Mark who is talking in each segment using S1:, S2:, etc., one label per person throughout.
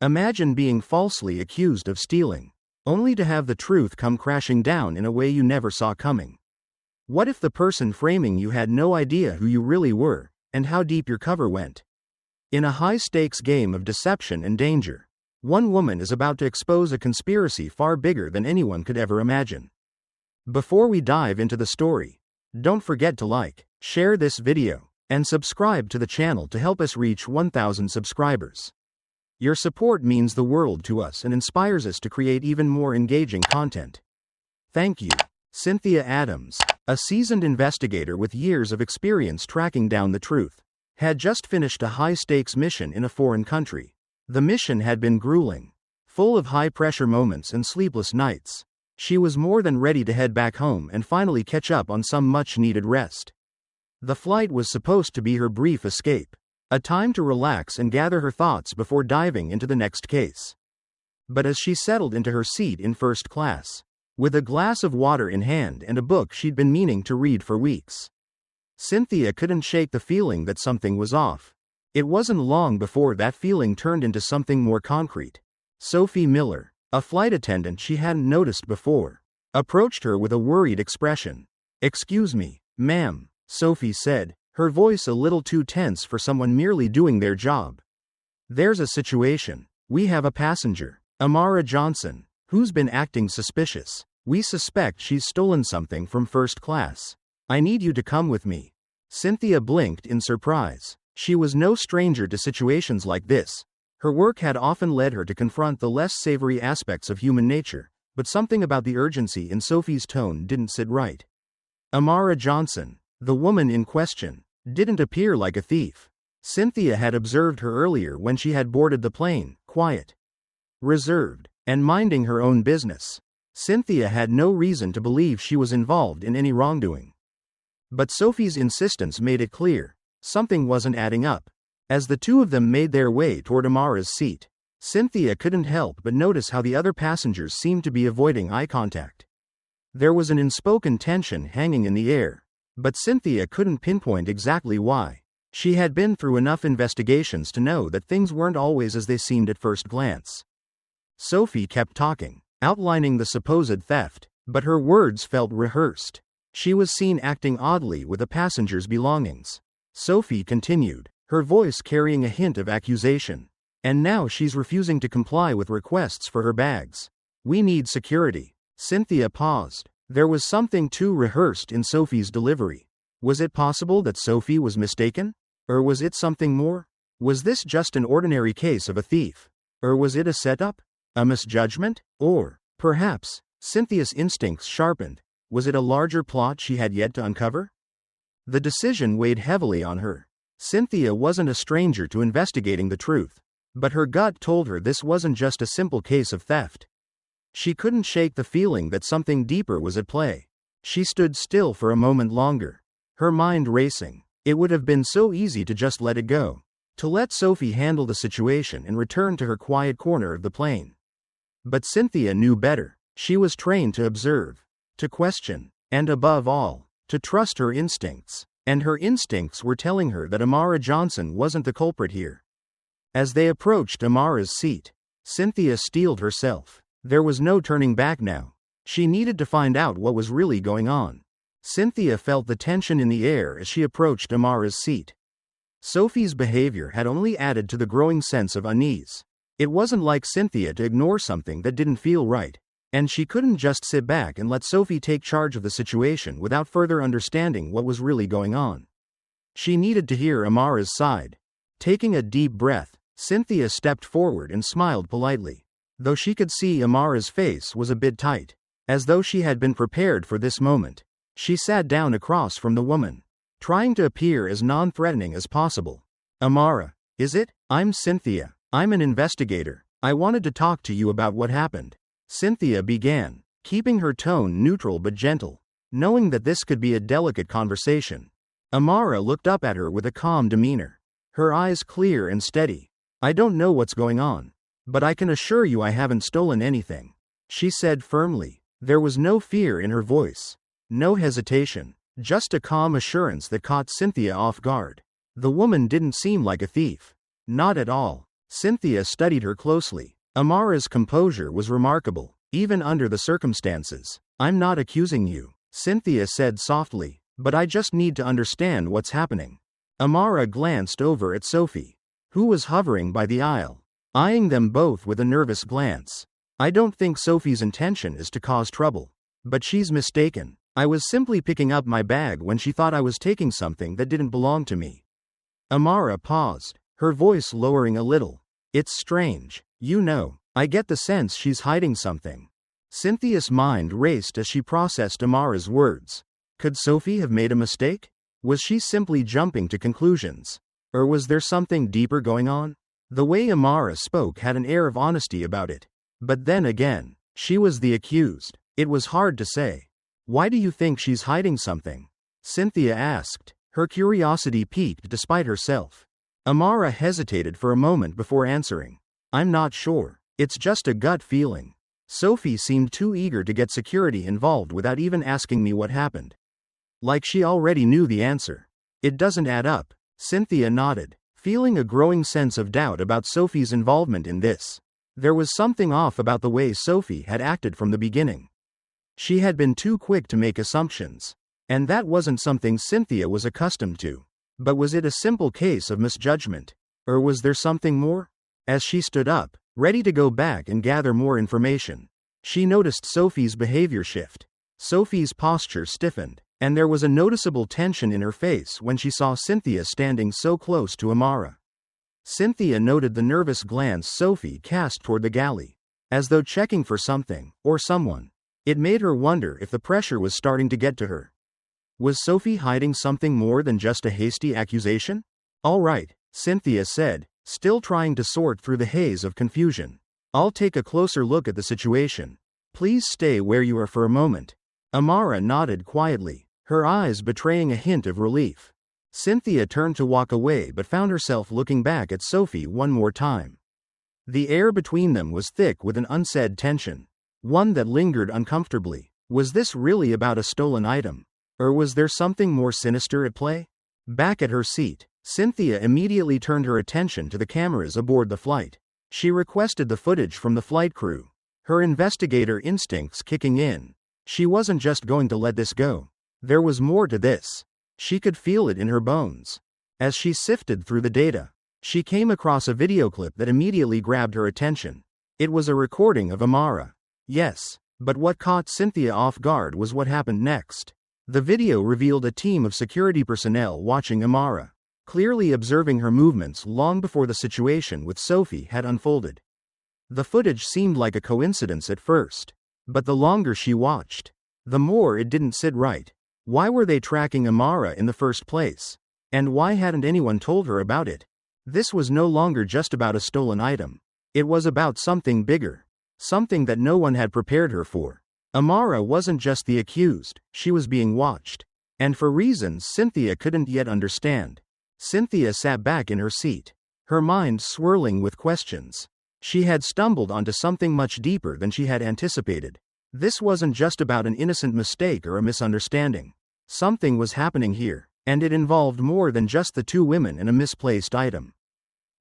S1: Imagine being falsely accused of stealing, only to have the truth come crashing down in a way you never saw coming. What if the person framing you had no idea who you really were, and how deep your cover went? In a high-stakes game of deception and danger, one woman is about to expose a conspiracy far bigger than anyone could ever imagine. Before we dive into the story, don't forget to like, share this video, and subscribe to the channel to help us reach 1,000 subscribers. Your support means the world to us and inspires us to create even more engaging content. Thank you. Cynthia Adams, a seasoned investigator with years of experience tracking down the truth, had just finished a high-stakes mission in a foreign country. The mission had been grueling, full of high-pressure moments and sleepless nights. She was more than ready to head back home and finally catch up on some much-needed rest. The flight was supposed to be her brief escape, a time to relax and gather her thoughts before diving into the next case. But as she settled into her seat in first class, with a glass of water in hand and a book she'd been meaning to read for weeks, Cynthia couldn't shake the feeling that something was off. It wasn't long before that feeling turned into something more concrete. Sophie Miller, a flight attendant she hadn't noticed before, approached her with a worried expression. "Excuse me, ma'am," Sophie said, her voice a little too tense for someone merely doing their job. "There's a situation. We have a passenger, Amara Johnson, who's been acting suspicious. We suspect she's stolen something from first class. I need you to come with me." Cynthia blinked in surprise. She was no stranger to situations like this. Her work had often led her to confront the less savory aspects of human nature, but something about the urgency in Sophie's tone didn't sit right. Amara Johnson, the woman in question, didn't appear like a thief. Cynthia had observed her earlier when she had boarded the plane, quiet, reserved, and minding her own business. Cynthia had no reason to believe she was involved in any wrongdoing. But Sophie's insistence made it clear, something wasn't adding up. As the two of them made their way toward Amara's seat, Cynthia couldn't help but notice how the other passengers seemed to be avoiding eye contact. There was an unspoken tension hanging in the air, but Cynthia couldn't pinpoint exactly why. She had been through enough investigations to know that things weren't always as they seemed at first glance. Sophie kept talking, outlining the supposed theft, but her words felt rehearsed. She was seen acting oddly with a passenger's belongings. Sophie continued, her voice carrying a hint of accusation. "And now she's refusing to comply with requests for her bags. We need security." Cynthia paused. There was something too rehearsed in Sophie's delivery. Was it possible that Sophie was mistaken? Or was it something more? Was this just an ordinary case of a thief? Or was it a setup? A misjudgment? Or, perhaps, Cynthia's instincts sharpened. Was it a larger plot she had yet to uncover? The decision weighed heavily on her. Cynthia wasn't a stranger to investigating the truth, but her gut told her this wasn't just a simple case of theft. She couldn't shake the feeling that something deeper was at play. She stood still for a moment longer, her mind racing. It would have been so easy to just let it go, to let Sophie handle the situation and return to her quiet corner of the plane. But Cynthia knew better. She was trained to observe, to question, and above all, to trust her instincts. And her instincts were telling her that Amara Johnson wasn't the culprit here. As they approached Amara's seat, Cynthia steeled herself. There was no turning back now. She needed to find out what was really going on. Cynthia felt the tension in the air as she approached Amara's seat. Sophie's behavior had only added to the growing sense of unease. It wasn't like Cynthia to ignore something that didn't feel right, and she couldn't just sit back and let Sophie take charge of the situation without further understanding what was really going on. She needed to hear Amara's side. Taking a deep breath, Cynthia stepped forward and smiled politely. Though she could see Amara's face was a bit tight, as though she had been prepared for this moment. She sat down across from the woman, trying to appear as non-threatening as possible. "Amara, is it? I'm Cynthia. I'm an investigator. I wanted to talk to you about what happened." Cynthia began, keeping her tone neutral but gentle, knowing that this could be a delicate conversation. Amara looked up at her with a calm demeanor, her eyes clear and steady. "I don't know what's going on, but I can assure you I haven't stolen anything," she said firmly. There was no fear in her voice, no hesitation, just a calm assurance that caught Cynthia off guard. The woman didn't seem like a thief. Not at all. Cynthia studied her closely. Amara's composure was remarkable, even under the circumstances. "I'm not accusing you," Cynthia said softly, "but I just need to understand what's happening." Amara glanced over at Sophie, who was hovering by the aisle, eyeing them both with a nervous glance. "I don't think Sophie's intention is to cause trouble. But she's mistaken. I was simply picking up my bag when she thought I was taking something that didn't belong to me." Amara paused, her voice lowering a little. "It's strange. I get the sense she's hiding something." Cynthia's mind raced as she processed Amara's words. Could Sophie have made a mistake? Was she simply jumping to conclusions? Or was there something deeper going on? The way Amara spoke had an air of honesty about it. But then again, she was the accused. It was hard to say. "Why do you think she's hiding something?" Cynthia asked, her curiosity piqued despite herself. Amara hesitated for a moment before answering. "I'm not sure. It's just a gut feeling." Sophie seemed too eager to get security involved without even asking me what happened. Like she already knew the answer. "It doesn't add up." Cynthia nodded, feeling a growing sense of doubt about Sophie's involvement in this. There was something off about the way Sophie had acted from the beginning. She had been too quick to make assumptions. And that wasn't something Cynthia was accustomed to. But was it a simple case of misjudgment? Or was there something more? As she stood up, ready to go back and gather more information, she noticed Sophie's behavior shift. Sophie's posture stiffened, and there was a noticeable tension in her face when she saw Cynthia standing so close to Amara. Cynthia noted the nervous glance Sophie cast toward the galley, as though checking for something, or someone. It made her wonder if the pressure was starting to get to her. Was Sophie hiding something more than just a hasty accusation? "All right," Cynthia said, still trying to sort through the haze of confusion. "I'll take a closer look at the situation. Please stay where you are for a moment." Amara nodded quietly, her eyes betraying a hint of relief. Cynthia turned to walk away but found herself looking back at Sophie one more time. The air between them was thick with an unsaid tension, one that lingered uncomfortably. Was this really about a stolen item? Or was there something more sinister at play? Back at her seat, Cynthia immediately turned her attention to the cameras aboard the flight. She requested the footage from the flight crew, her investigator instincts kicking in. She wasn't just going to let this go. There was more to this. She could feel it in her bones. As she sifted through the data, she came across a video clip that immediately grabbed her attention. It was a recording of Amara. Yes, but what caught Cynthia off guard was what happened next. The video revealed a team of security personnel watching Amara, clearly observing her movements long before the situation with Sophie had unfolded. The footage seemed like a coincidence at first, but the longer she watched, the more it didn't sit right. Why were they tracking Amara in the first place? And why hadn't anyone told her about it? This was no longer just about a stolen item. It was about something bigger. Something that no one had prepared her for. Amara wasn't just the accused, she was being watched. And for reasons Cynthia couldn't yet understand. Cynthia sat back in her seat, her mind swirling with questions. She had stumbled onto something much deeper than she had anticipated. This wasn't just about an innocent mistake or a misunderstanding. Something was happening here, and it involved more than just the two women and a misplaced item.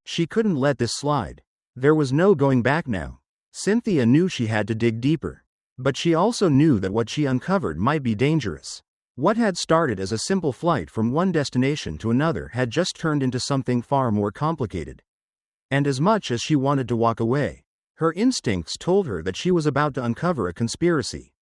S1: She couldn't let this slide. There was no going back now. Cynthia knew she had to dig deeper. But she also knew that what she uncovered might be dangerous. What had started as a simple flight from one destination to another had just turned into something far more complicated. And as much as she wanted to walk away, her instincts told her that she was about to uncover a conspiracy.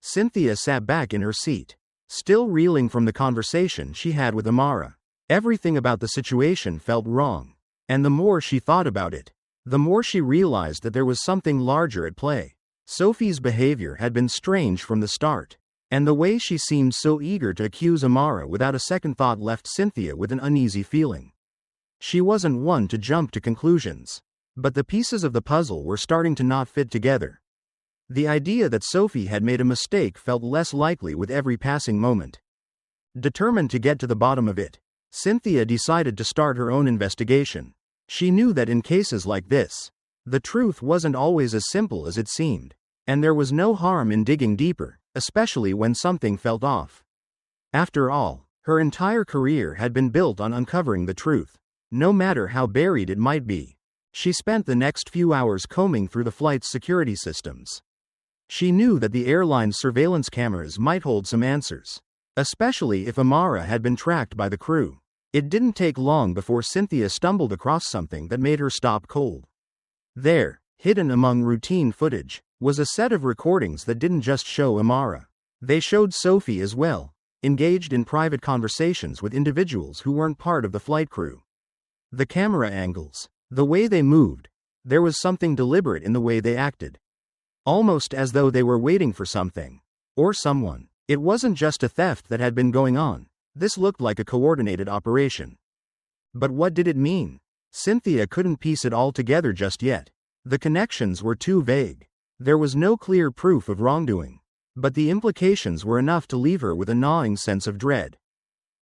S1: Cynthia sat back in her seat, still reeling from the conversation she had with Amara. Everything about the situation felt wrong. And the more she thought about it, the more she realized that there was something larger at play. Sophie's behavior had been strange from the start, and the way she seemed so eager to accuse Amara without a second thought left Cynthia with an uneasy feeling. She wasn't one to jump to conclusions, but the pieces of the puzzle were starting to not fit together. The idea that Sophie had made a mistake felt less likely with every passing moment. Determined to get to the bottom of it, Cynthia decided to start her own investigation. She knew that in cases like this, the truth wasn't always as simple as it seemed, and there was no harm in digging deeper, especially when something felt off. After all, her entire career had been built on uncovering the truth, no matter how buried it might be. She spent the next few hours combing through the flight's security systems. She knew that the airline's surveillance cameras might hold some answers, especially if Amara had been tracked by the crew. It didn't take long before Cynthia stumbled across something that made her stop cold. There, hidden among routine footage, was a set of recordings that didn't just show Amara. They showed Sophie as well, engaged in private conversations with individuals who weren't part of the flight crew. The camera angles, the way they moved, there was something deliberate in the way they acted. Almost as though they were waiting for something, or someone. It wasn't just a theft that had been going on. This looked like a coordinated operation. But what did it mean? Cynthia couldn't piece it all together just yet. The connections were too vague. There was no clear proof of wrongdoing. But the implications were enough to leave her with a gnawing sense of dread.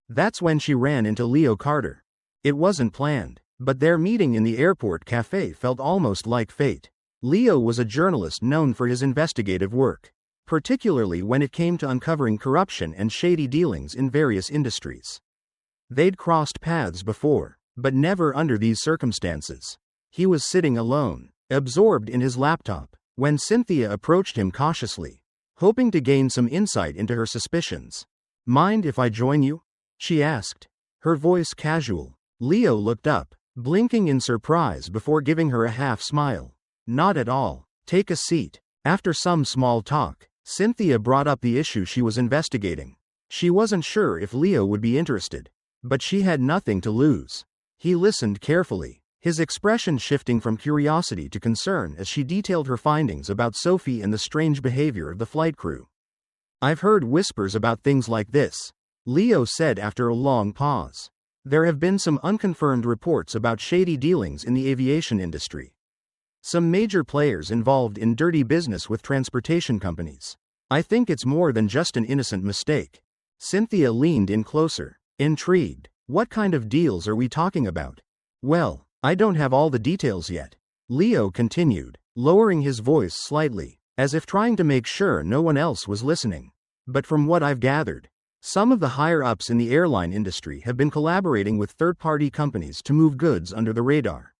S1: That's when she ran into Leo Carter. It wasn't planned, but their meeting in the airport cafe felt almost like fate. Leo was a journalist known for his investigative work, particularly when it came to uncovering corruption and shady dealings in various industries. They'd crossed paths before, but never under these circumstances. He was sitting alone, absorbed in his laptop, when Cynthia approached him cautiously, hoping to gain some insight into her suspicions. "Mind if I join you?" she asked, her voice casual. Leo looked up, blinking in surprise before giving her a half-smile. "Not at all. Take a seat." After some small talk, Cynthia brought up the issue she was investigating. She wasn't sure if Leo would be interested, but she had nothing to lose. He listened carefully, his expression shifting from curiosity to concern as she detailed her findings about Sophie and the strange behavior of the flight crew. "I've heard whispers about things like this," Leo said after a long pause. "There have been some unconfirmed reports about shady dealings in the aviation industry. Some major players involved in dirty business with transportation companies. I think it's more than just an innocent mistake." Cynthia leaned in closer, intrigued. "What kind of deals are we talking about?" "Well, I don't have all the details yet," Leo continued, lowering his voice slightly, as if trying to make sure no one else was listening. "But from what I've gathered, some of the higher-ups in the airline industry have been collaborating with third-party companies to move goods under the radar.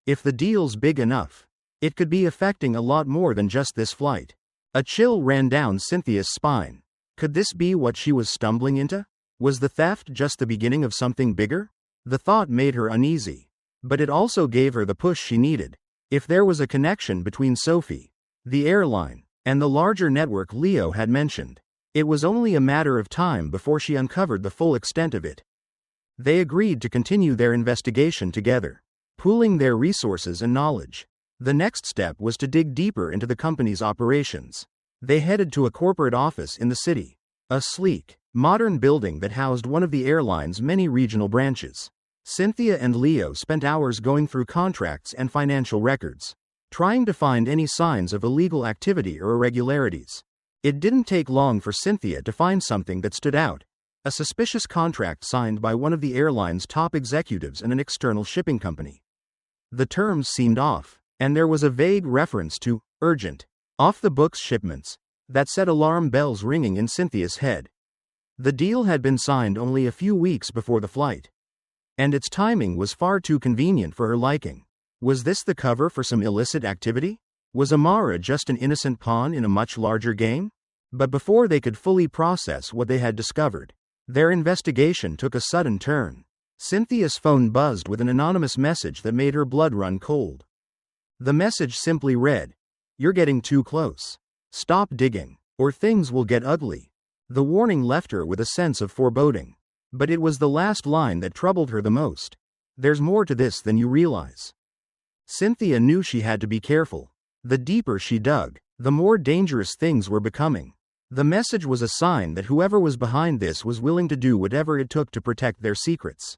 S1: If the deal's big enough, it could be affecting a lot more than just this flight." A chill ran down Cynthia's spine. Could this be what she was stumbling into? Was the theft just the beginning of something bigger? The thought made her uneasy, but it also gave her the push she needed. If there was a connection between Sophie, the airline, and the larger network Leo had mentioned, it was only a matter of time before she uncovered the full extent of it. They agreed to continue their investigation together, pooling their resources and knowledge. The next step was to dig deeper into the company's operations. They headed to a corporate office in the city, a sleek, modern building that housed one of the airline's many regional branches. Cynthia and Leo spent hours going through contracts and financial records, trying to find any signs of illegal activity or irregularities. It didn't take long for Cynthia to find something that stood out: a suspicious contract signed by one of the airline's top executives and an external shipping company. The terms seemed off, and there was a vague reference to urgent, off-the-books shipments that set alarm bells ringing in Cynthia's head. The deal had been signed only a few weeks before the flight, and its timing was far too convenient for her liking. Was this the cover for some illicit activity? Was Amara just an innocent pawn in a much larger game? But before they could fully process what they had discovered, their investigation took a sudden turn. Cynthia's phone buzzed with an anonymous message that made her blood run cold. The message simply read, "You're getting too close. Stop digging, or things will get ugly." The warning left her with a sense of foreboding. But it was the last line that troubled her the most. "There's more to this than you realize." Cynthia knew she had to be careful. The deeper she dug, the more dangerous things were becoming. The message was a sign that whoever was behind this was willing to do whatever it took to protect their secrets.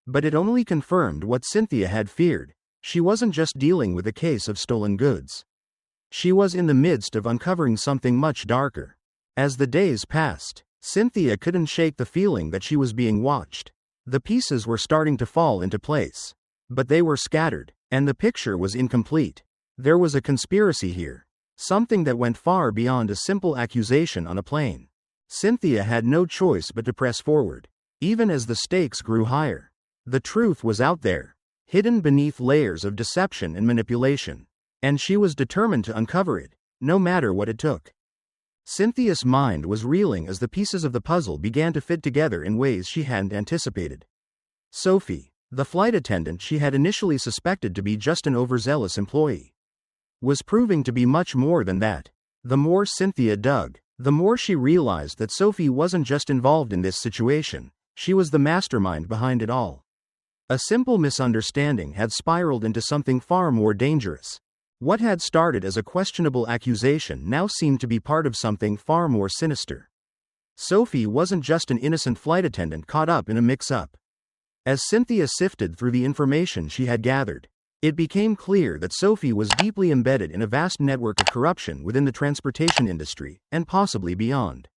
S1: But it only confirmed what Cynthia had feared. She wasn't just dealing with a case of stolen goods. She was in the midst of uncovering something much darker. As the days passed, Cynthia couldn't shake the feeling that she was being watched. The pieces were starting to fall into place, but they were scattered, and the picture was incomplete. There was a conspiracy here, something that went far beyond a simple accusation on a plane. Cynthia had no choice but to press forward, even as the stakes grew higher. The truth was out there, hidden beneath layers of deception and manipulation. And she was determined to uncover it, no matter what it took. Cynthia's mind was reeling as the pieces of the puzzle began to fit together in ways she hadn't anticipated. Sophie, the flight attendant she had initially suspected to be just an overzealous employee, was proving to be much more than that. The more Cynthia dug, the more she realized that Sophie wasn't just involved in this situation, she was the mastermind behind it all. A simple misunderstanding had spiraled into something far more dangerous. What had started as a questionable accusation now seemed to be part of something far more sinister. Sophie wasn't just an innocent flight attendant caught up in a mix-up. As Cynthia sifted through the information she had gathered, it became clear that Sophie was deeply embedded in a vast network of corruption within the transportation industry, and possibly beyond.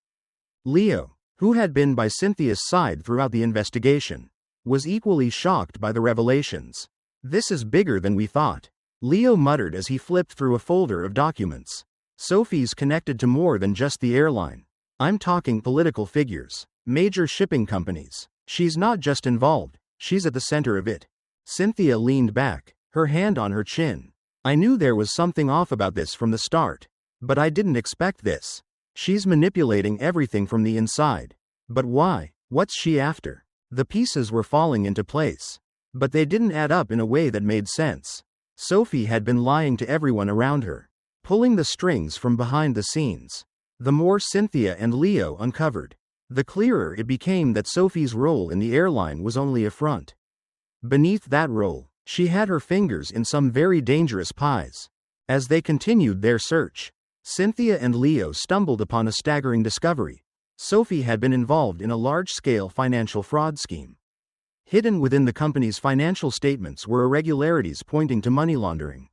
S1: Leo, who had been by Cynthia's side throughout the investigation, was equally shocked by the revelations. "This is bigger than we thought," Leo muttered as he flipped through a folder of documents. "Sophie's connected to more than just the airline. I'm talking political figures, major shipping companies. She's not just involved, she's at the center of it." Cynthia leaned back, her hand on her chin. "I knew there was something off about this from the start, but I didn't expect this. She's manipulating everything from the inside. But why? What's she after?" The pieces were falling into place, but they didn't add up in a way that made sense. Sophie had been lying to everyone around her, pulling the strings from behind the scenes. The more Cynthia and Leo uncovered, the clearer it became that Sophie's role in the airline was only a front. Beneath that role, she had her fingers in some very dangerous pies. As they continued their search, Cynthia and Leo stumbled upon a staggering discovery. Sophie had been involved in a large-scale financial fraud scheme. Hidden within the company's financial statements were irregularities pointing to money laundering.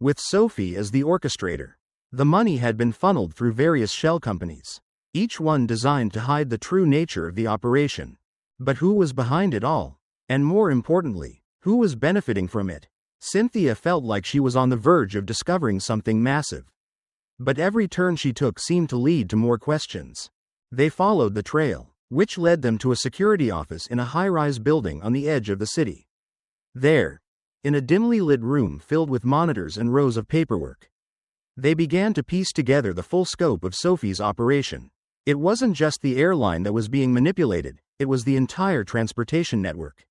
S1: With Sophie as the orchestrator, the money had been funneled through various shell companies, each one designed to hide the true nature of the operation. But who was behind it all? And more importantly, who was benefiting from it? Cynthia felt like she was on the verge of discovering something massive. But every turn she took seemed to lead to more questions. They followed the trail, which led them to a security office in a high-rise building on the edge of the city. There, in a dimly lit room filled with monitors and rows of paperwork, they began to piece together the full scope of Sophie's operation. It wasn't just the airline that was being manipulated, it was the entire transportation network.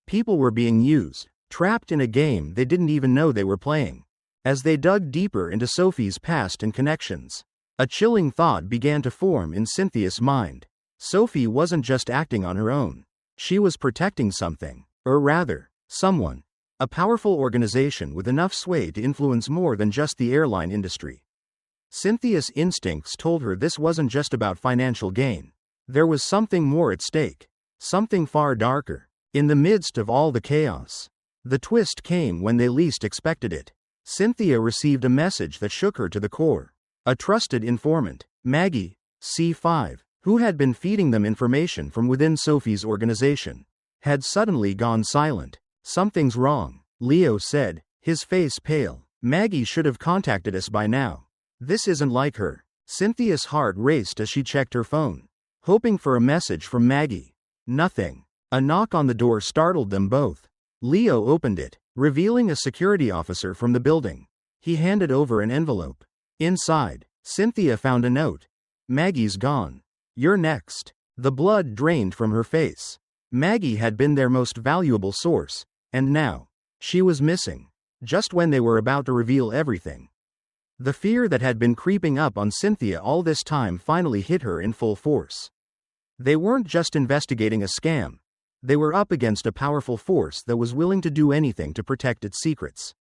S1: People were being used, trapped in a game they didn't even know they were playing. As they dug deeper into Sophie's past and connections, a chilling thought began to form in Cynthia's mind. Sophie wasn't just acting on her own. She was protecting something, or rather, someone. A powerful organization with enough sway to influence more than just the airline industry. Cynthia's instincts told her this wasn't just about financial gain. There was something more at stake. Something far darker. In the midst of all the chaos, the twist came when they least expected it. Cynthia received a message that shook her to the core. A trusted informant, Maggie, C5, who had been feeding them information from within Sophie's organization, had suddenly gone silent. "Something's wrong," Leo said, his face pale. "Maggie should have contacted us by now. This isn't like her." Cynthia's heart raced as she checked her phone, hoping for a message from Maggie. Nothing. A knock on the door startled them both. Leo opened it, revealing a security officer from the building. He handed over an envelope. Inside, Cynthia found a note. "Maggie's gone. You're next." The blood drained from her face. Maggie had been their most valuable source, and now, she was missing, just when they were about to reveal everything. The fear that had been creeping up on Cynthia all this time finally hit her in full force. They weren't just investigating a scam. They were up against a powerful force that was willing to do anything to protect its secrets.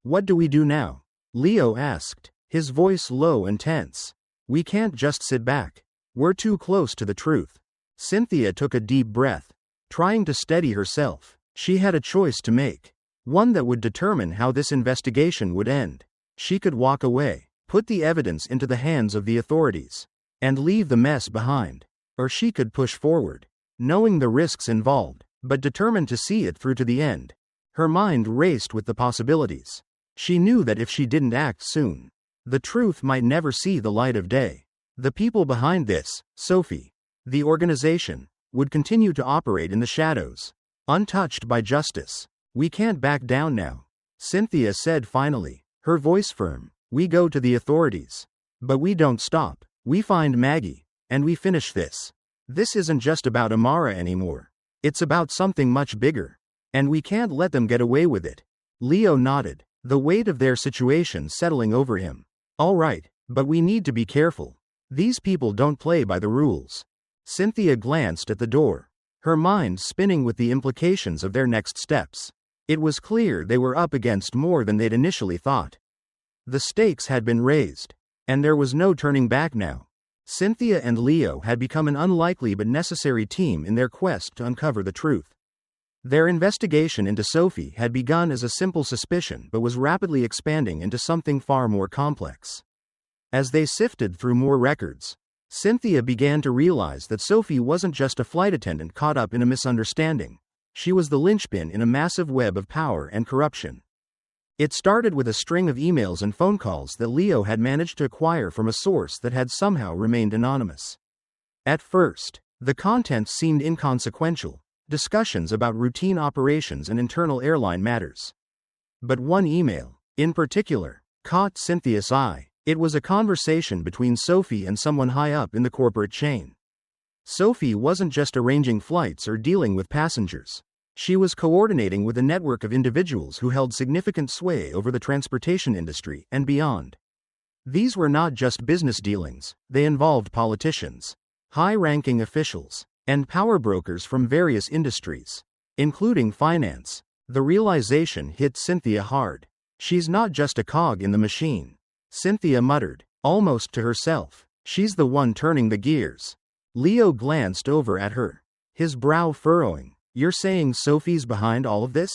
S1: "What do we do now?" Leo asked, his voice low and tense. "We can't just sit back. We're too close to the truth." Cynthia took a deep breath, trying to steady herself. She had a choice to make, one that would determine how this investigation would end. She could walk away, put the evidence into the hands of the authorities, and leave the mess behind. Or she could push forward, knowing the risks involved, but determined to see it through to the end. Her mind raced with the possibilities. She knew that if she didn't act soon, the truth might never see the light of day. The people behind this, Sophie, the organization, would continue to operate in the shadows, untouched by justice. We can't back down now, Cynthia said finally, her voice firm. We go to the authorities. But we don't stop. We find Maggie, and we finish this. This isn't just about Amara anymore. It's about something much bigger. And we can't let them get away with it. Leo nodded, the weight of their situation settling over him. All right, but we need to be careful. These people don't play by the rules. Cynthia glanced at the door, her mind spinning with the implications of their next steps. It was clear they were up against more than they'd initially thought. The stakes had been raised, and there was no turning back now. Cynthia and Leo had become an unlikely but necessary team in their quest to uncover the truth. Their investigation into Sophie had begun as a simple suspicion but was rapidly expanding into something far more complex. As they sifted through more records, Cynthia began to realize that Sophie wasn't just a flight attendant caught up in a misunderstanding. She was the linchpin in a massive web of power and corruption. It started with a string of emails and phone calls that Leo had managed to acquire from a source that had somehow remained anonymous. At first, the contents seemed inconsequential, discussions about routine operations and internal airline matters. But one email, in particular, caught Cynthia's eye. It was a conversation between Sophie and someone high up in the corporate chain. Sophie wasn't just arranging flights or dealing with passengers. She was coordinating with a network of individuals who held significant sway over the transportation industry and beyond. These were not just business dealings, they involved politicians, high-ranking officials, and power brokers from various industries, including finance. The realization hit Cynthia hard. She's not just a cog in the machine, Cynthia muttered, almost to herself. She's the one turning the gears. Leo glanced over at her, his brow furrowing. You're saying Sophie's behind all of this?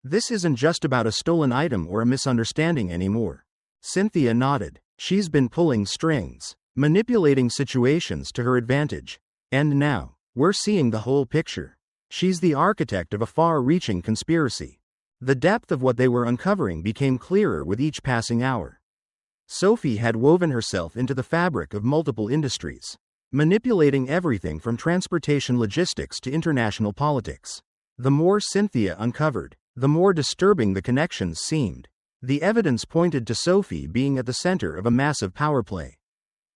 S1: This isn't just about a stolen item or a misunderstanding anymore. Cynthia nodded. She's been pulling strings, manipulating situations to her advantage. And now, we're seeing the whole picture. She's the architect of a far-reaching conspiracy. The depth of what they were uncovering became clearer with each passing hour. Sophie had woven herself into the fabric of multiple industries, manipulating everything from transportation logistics to international politics. The more Cynthia uncovered, the more disturbing the connections seemed. The evidence pointed to Sophie being at the center of a massive power play,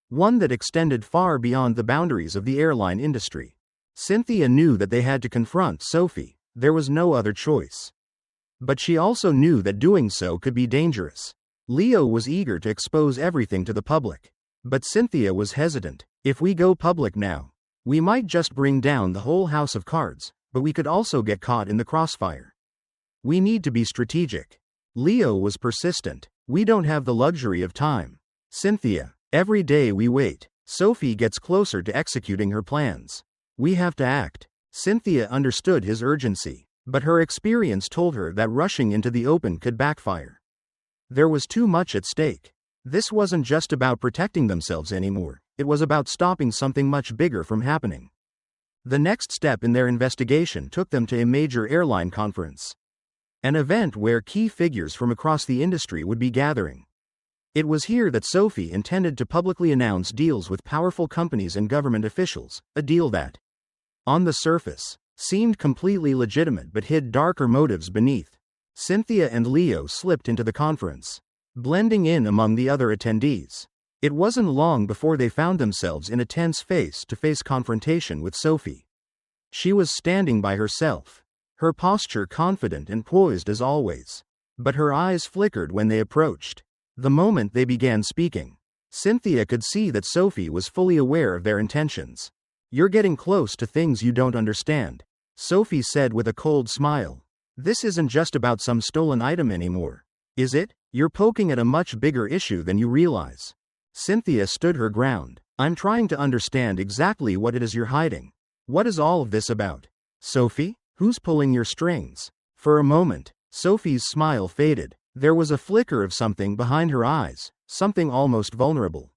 S1: one that extended far beyond the boundaries of the airline industry. Cynthia knew that they had to confront Sophie. There was no other choice. But she also knew that doing so could be dangerous. Leo was eager to expose everything to the public. But Cynthia was hesitant. If we go public now, we might just bring down the whole house of cards, but we could also get caught in the crossfire. We need to be strategic. Leo was persistent. We don't have the luxury of time. Cynthia, every day we wait, Sophie gets closer to executing her plans. We have to act. Cynthia understood his urgency, but her experience told her that rushing into the open could backfire. There was too much at stake. This wasn't just about protecting themselves anymore, it was about stopping something much bigger from happening. The next step in their investigation took them to a major airline conference, an event where key figures from across the industry would be gathering. It was here that Sophie intended to publicly announce deals with powerful companies and government officials, a deal that, on the surface, seemed completely legitimate but hid darker motives beneath. Cynthia and Leo slipped into the conference, blending in among the other attendees. It wasn't long before they found themselves in a tense face-to-face confrontation with Sophie. She was standing by herself, her posture confident and poised as always. But her eyes flickered when they approached. The moment they began speaking, Cynthia could see that Sophie was fully aware of their intentions. You're getting close to things you don't understand, Sophie said with a cold smile. This isn't just about some stolen item anymore, is it? You're poking at a much bigger issue than you realize. Cynthia stood her ground. I'm trying to understand exactly what it is you're hiding. What is all of this about? Sophie, who's pulling your strings? For a moment, Sophie's smile faded. There was a flicker of something behind her eyes, something almost vulnerable.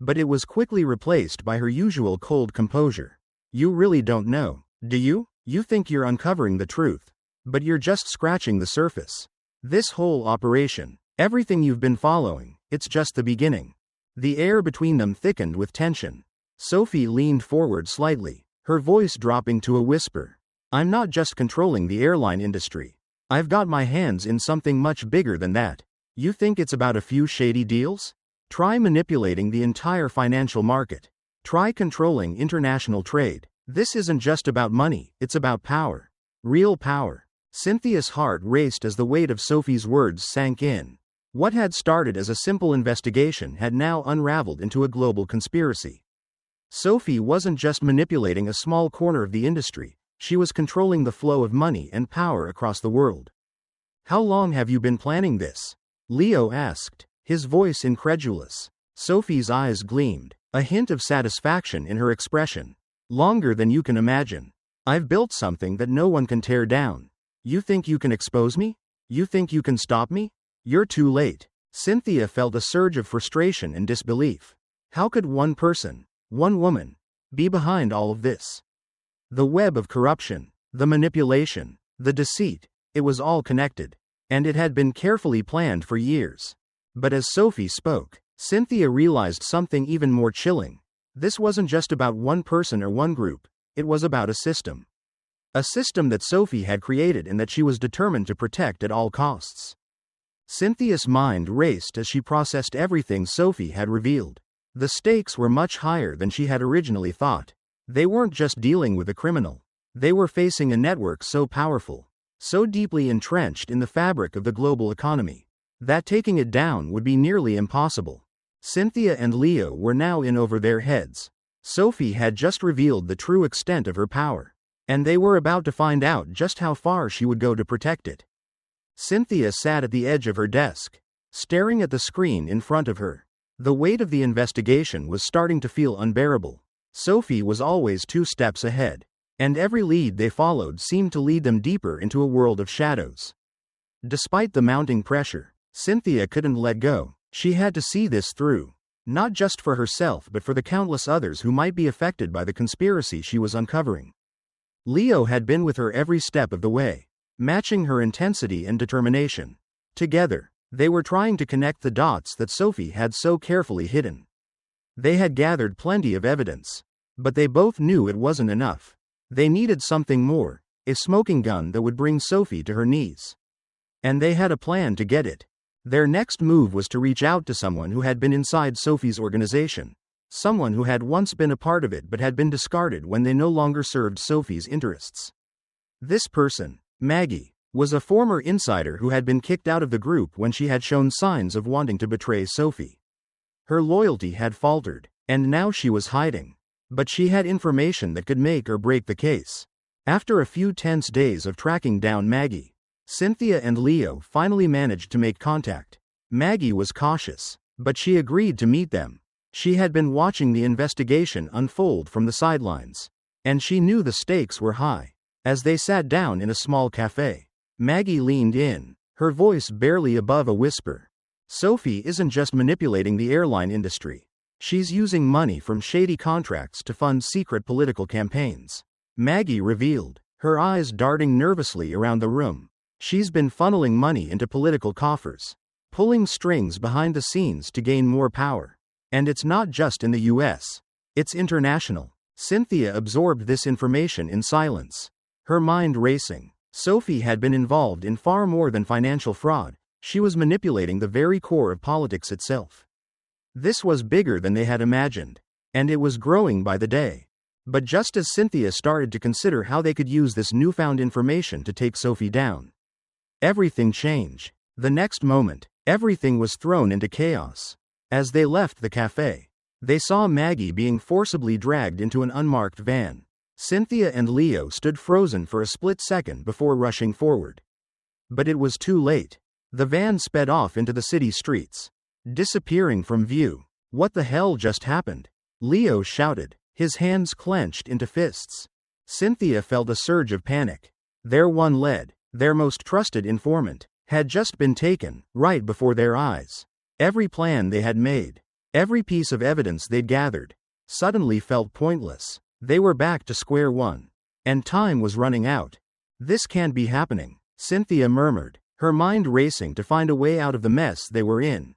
S1: But it was quickly replaced by her usual cold composure. You really don't know, do you? You think you're uncovering the truth, but you're just scratching the surface. This whole operation, everything you've been following, it's just the beginning. The air between them thickened with tension. Sophie leaned forward slightly, her voice dropping to a whisper. I'm not just controlling the airline industry. I've got my hands in something much bigger than that. You think it's about a few shady deals? Try manipulating the entire financial market. Try controlling international trade. This isn't just about money, it's about power. Real power. Cynthia's heart raced as the weight of Sophie's words sank in. What had started as a simple investigation had now unraveled into a global conspiracy. Sophie wasn't just manipulating a small corner of the industry, she was controlling the flow of money and power across the world. How long have you been planning this? Leo asked, his voice incredulous. Sophie's eyes gleamed, a hint of satisfaction in her expression. Longer than you can imagine. I've built something that no one can tear down. You think you can expose me? You think you can stop me? You're too late. Cynthia felt a surge of frustration and disbelief. How could one person, one woman, be behind all of this? The web of corruption, the manipulation, the deceit, it was all connected. And it had been carefully planned for years. But as Sophie spoke, Cynthia realized something even more chilling. This wasn't just about one person or one group, it was about a system. A system that Sophie had created and that she was determined to protect at all costs. Cynthia's mind raced as she processed everything Sophie had revealed. The stakes were much higher than she had originally thought. They weren't just dealing with a criminal. They were facing a network so powerful, so deeply entrenched in the fabric of the global economy, that taking it down would be nearly impossible. Cynthia and Leo were now in over their heads. Sophie had just revealed the true extent of her power, and they were about to find out just how far she would go to protect it. Cynthia sat at the edge of her desk, staring at the screen in front of her. The weight of the investigation was starting to feel unbearable. Sophie was always 2 steps ahead, and every lead they followed seemed to lead them deeper into a world of shadows. Despite the mounting pressure, Cynthia couldn't let go. She had to see this through, not just for herself but for the countless others who might be affected by the conspiracy she was uncovering. Leo had been with her every step of the way, matching her intensity and determination. Together, they were trying to connect the dots that Sophie had so carefully hidden. They had gathered plenty of evidence, but they both knew it wasn't enough. They needed something more, a smoking gun that would bring Sophie to her knees. And they had a plan to get it. Their next move was to reach out to someone who had been inside Sophie's organization, someone who had once been a part of it but had been discarded when they no longer served Sophie's interests. This person, Maggie, was a former insider who had been kicked out of the group when she had shown signs of wanting to betray Sophie. Her loyalty had faltered, and now she was hiding. But she had information that could make or break the case. After a few tense days of tracking down Maggie, Cynthia and Leo finally managed to make contact. Maggie was cautious, but she agreed to meet them. She had been watching the investigation unfold from the sidelines, and she knew the stakes were high. As they sat down in a small cafe, Maggie leaned in, her voice barely above a whisper. Sophie isn't just manipulating the airline industry. She's using money from shady contracts to fund secret political campaigns. Maggie revealed, her eyes darting nervously around the room. She's been funneling money into political coffers, pulling strings behind the scenes to gain more power. And it's not just in the US. It's international. Cynthia absorbed this information in silence, her mind racing. Sophie had been involved in far more than financial fraud. She was manipulating the very core of politics itself. This was bigger than they had imagined, and it was growing by the day. But just as Cynthia started to consider how they could use this newfound information to take Sophie down, everything changed. The next moment, everything was thrown into chaos. As they left the cafe, they saw Maggie being forcibly dragged into an unmarked van. Cynthia and Leo stood frozen for a split second before rushing forward. But it was too late. The van sped off into the city streets, disappearing from view. What the hell just happened? Leo shouted, his hands clenched into fists. Cynthia felt a surge of panic. Their one lead, their most trusted informant, had just been taken, right before their eyes. Every plan they had made, every piece of evidence they'd gathered, suddenly felt pointless. They were back to square one, and time was running out. This can't be happening, Cynthia murmured, her mind racing to find a way out of the mess they were in.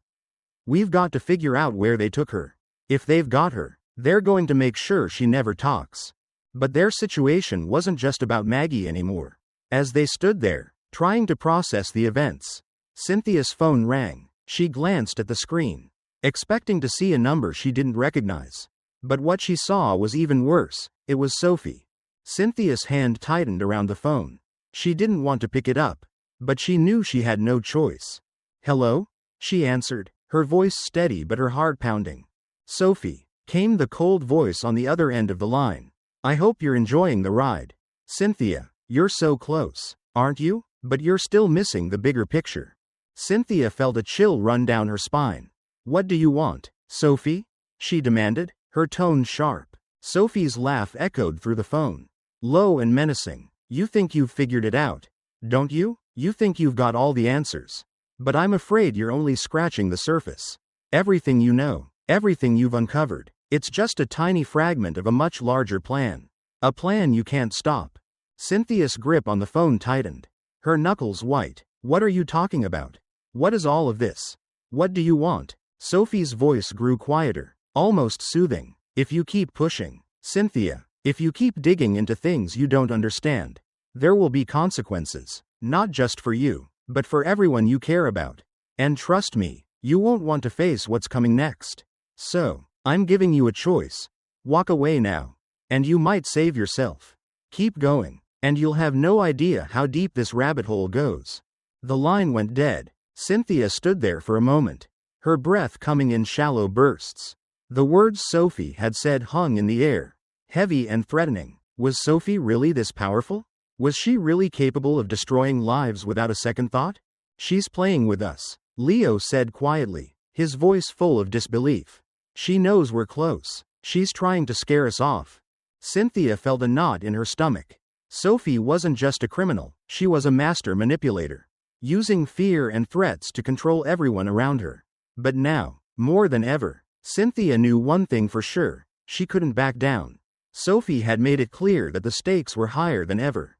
S1: We've got to figure out where they took her. If they've got her, they're going to make sure she never talks. But their situation wasn't just about Maggie anymore. As they stood there, trying to process the events. Cynthia's phone rang. She glanced at the screen, expecting to see a number she didn't recognize. But what she saw was even worse. It was Sophie. Cynthia's hand tightened around the phone. She didn't want to pick it up, but she knew she had no choice. "Hello?" she answered, her voice steady but her heart pounding. "Sophie," came the cold voice on the other end of the line. "I hope you're enjoying the ride. Cynthia, you're so close, aren't you? But you're still missing the bigger picture." Cynthia felt a chill run down her spine. "What do you want, Sophie?" she demanded, her tone sharp. Sophie's laugh echoed through the phone, low and menacing. "You think you've figured it out, don't you? You think you've got all the answers. But I'm afraid you're only scratching the surface. Everything you know, everything you've uncovered, it's just a tiny fragment of a much larger plan. A plan you can't stop." Cynthia's grip on the phone tightened, her knuckles white. "What are you talking about? What is all of this? What do you want?" Sophie's voice grew quieter, almost soothing. "If you keep pushing, Cynthia, if you keep digging into things you don't understand, there will be consequences, not just for you, but for everyone you care about. And trust me, you won't want to face what's coming next. So, I'm giving you a choice. Walk away now, and you might save yourself. Keep going, and you'll have no idea how deep this rabbit hole goes." The line went dead. Cynthia stood there for a moment, her breath coming in shallow bursts. The words Sophie had said hung in the air, heavy and threatening. Was Sophie really this powerful? Was she really capable of destroying lives without a second thought? "She's playing with us," Leo said quietly, his voice full of disbelief. "She knows we're close. She's trying to scare us off." Cynthia felt a knot in her stomach. Sophie wasn't just a criminal, she was a master manipulator, using fear and threats to control everyone around her. But now, more than ever, Cynthia knew one thing for sure: she couldn't back down. Sophie had made it clear that the stakes were higher than ever.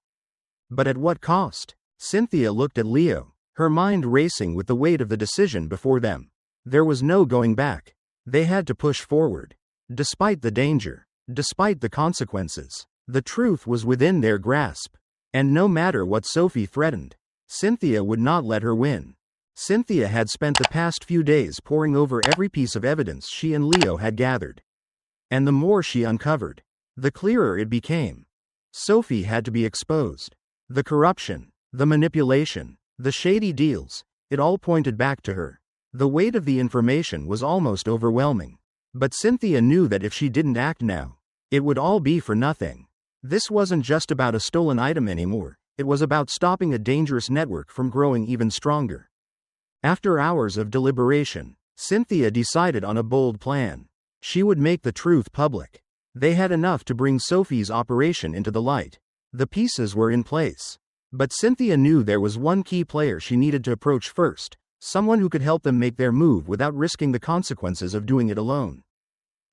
S1: But at what cost? Cynthia looked at Leo, her mind racing with the weight of the decision before them. There was no going back. They had to push forward. Despite the danger, despite the consequences, the truth was within their grasp. And no matter what Sophie threatened, Cynthia would not let her win. Cynthia had spent the past few days poring over every piece of evidence she and Leo had gathered. And the more she uncovered, the clearer it became. Sophie had to be exposed. The corruption, the manipulation, the shady deals, it all pointed back to her. The weight of the information was almost overwhelming. But Cynthia knew that if she didn't act now, it would all be for nothing. This wasn't just about a stolen item anymore, it was about stopping a dangerous network from growing even stronger. After hours of deliberation, Cynthia decided on a bold plan. She would make the truth public. They had enough to bring Sophie's operation into the light. The pieces were in place. But Cynthia knew there was one key player she needed to approach first, someone who could help them make their move without risking the consequences of doing it alone.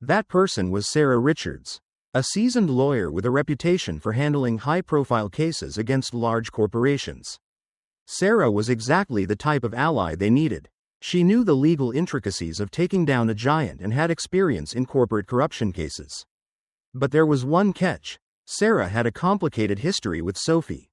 S1: That person was Sarah Richards, a seasoned lawyer with a reputation for handling high-profile cases against large corporations. Sarah was exactly the type of ally they needed. She knew the legal intricacies of taking down a giant and had experience in corporate corruption cases. But there was one catch. Sarah had a complicated history with Sophie.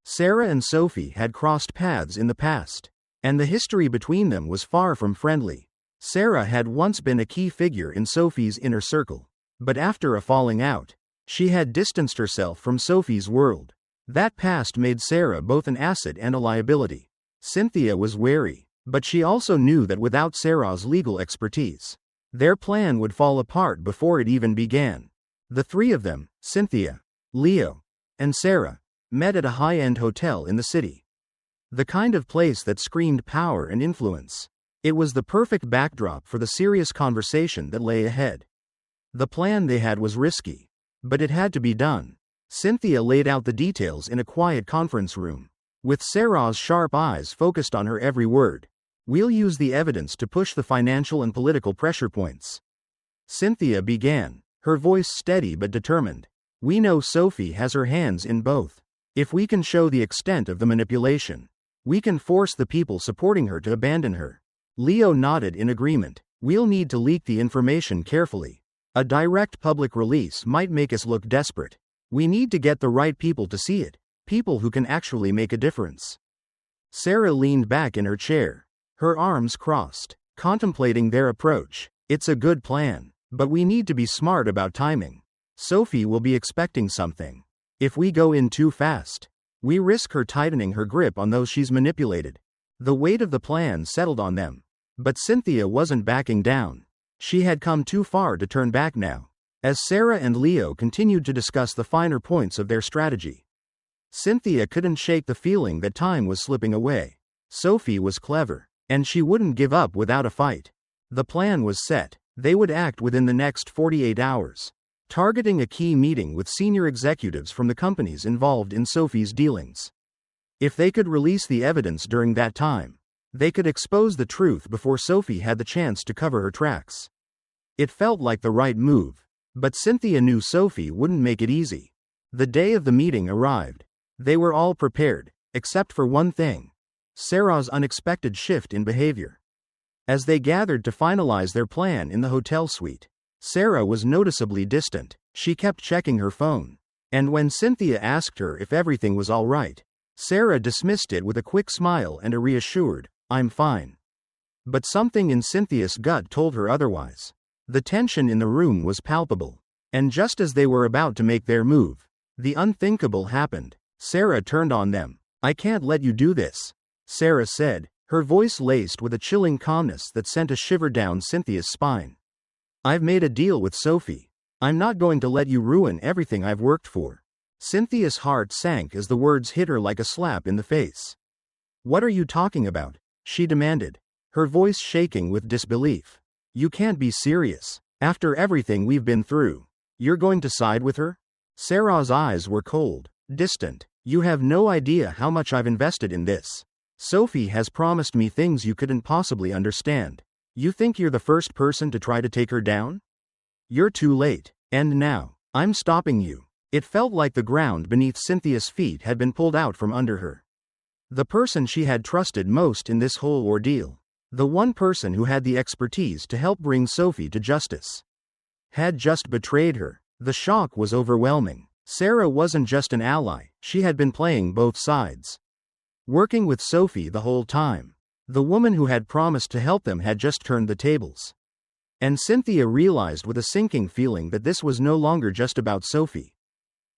S1: Sarah and Sophie had crossed paths in the past, and the history between them was far from friendly. Sarah had once been a key figure in Sophie's inner circle, but after a falling out, she had distanced herself from Sophie's world. That past made Sarah both an asset and a liability. Cynthia was wary, but she also knew that without Sarah's legal expertise, their plan would fall apart before it even began. The three of them, Cynthia, Leo, and Sarah, met at a high-end hotel in the city. The kind of place that screamed power and influence. It was the perfect backdrop for the serious conversation that lay ahead. The plan they had was risky, but it had to be done. Cynthia laid out the details in a quiet conference room, with Sarah's sharp eyes focused on her every word. "We'll use the evidence to push the financial and political pressure points," Cynthia began, her voice steady but determined. "We know Sophie has her hands in both. If we can show the extent of the manipulation, we can force the people supporting her to abandon her." Leo nodded in agreement. "We'll need to leak the information carefully. A direct public release might make us look desperate. We need to get the right people to see it, People who can actually make a difference. Sarah leaned back in her chair, her arms crossed, contemplating their approach. It's a good plan, but we need to be smart about timing. Sophie will be expecting something. If we go in too fast, we risk her tightening her grip on those she's manipulated. The weight of the plan settled on them. But Cynthia wasn't backing down. She had come too far to turn back now. As Sarah and Leo continued to discuss the finer points of their strategy, Cynthia couldn't shake the feeling that time was slipping away. Sophie was clever, and she wouldn't give up without a fight. The plan was set. They would act within the next 48 hours, targeting a key meeting with senior executives from the companies involved in Sophie's dealings. If they could release the evidence during that time, they could expose the truth before Sophie had the chance to cover her tracks. It felt like the right move, but Cynthia knew Sophie wouldn't make it easy. The day of the meeting arrived. They were all prepared, except for one thing: Sarah's unexpected shift in behavior. As they gathered to finalize their plan in the hotel suite, Sarah was noticeably distant. She kept checking her phone. And when Cynthia asked her if everything was all right, Sarah dismissed it with a quick smile and a reassured, "I'm fine." But something in Cynthia's gut told her otherwise. The tension in the room was palpable. And just as they were about to make their move, the unthinkable happened. Sarah turned on them. "I can't let you do this," Sarah said, her voice laced with a chilling calmness that sent a shiver down Cynthia's spine. "I've made a deal with Sophie. I'm not going to let you ruin everything I've worked for." Cynthia's heart sank as the words hit her like a slap in the face. "What are you talking about?" she demanded, her voice shaking with disbelief. "You can't be serious. After everything we've been through, you're going to side with her?" Sarah's eyes were cold, distant. "You have no idea how much I've invested in this. Sophie has promised me things you couldn't possibly understand. You think you're the first person to try to take her down? You're too late. And now, I'm stopping you." It felt like the ground beneath Cynthia's feet had been pulled out from under her. The person she had trusted most in this whole ordeal, the one person who had the expertise to help bring Sophie to justice, had just betrayed her. The shock was overwhelming. Sarah wasn't just an ally, she had been playing both sides. Working with Sophie the whole time, the woman who had promised to help them had just turned the tables. And Cynthia realized with a sinking feeling that this was no longer just about Sophie.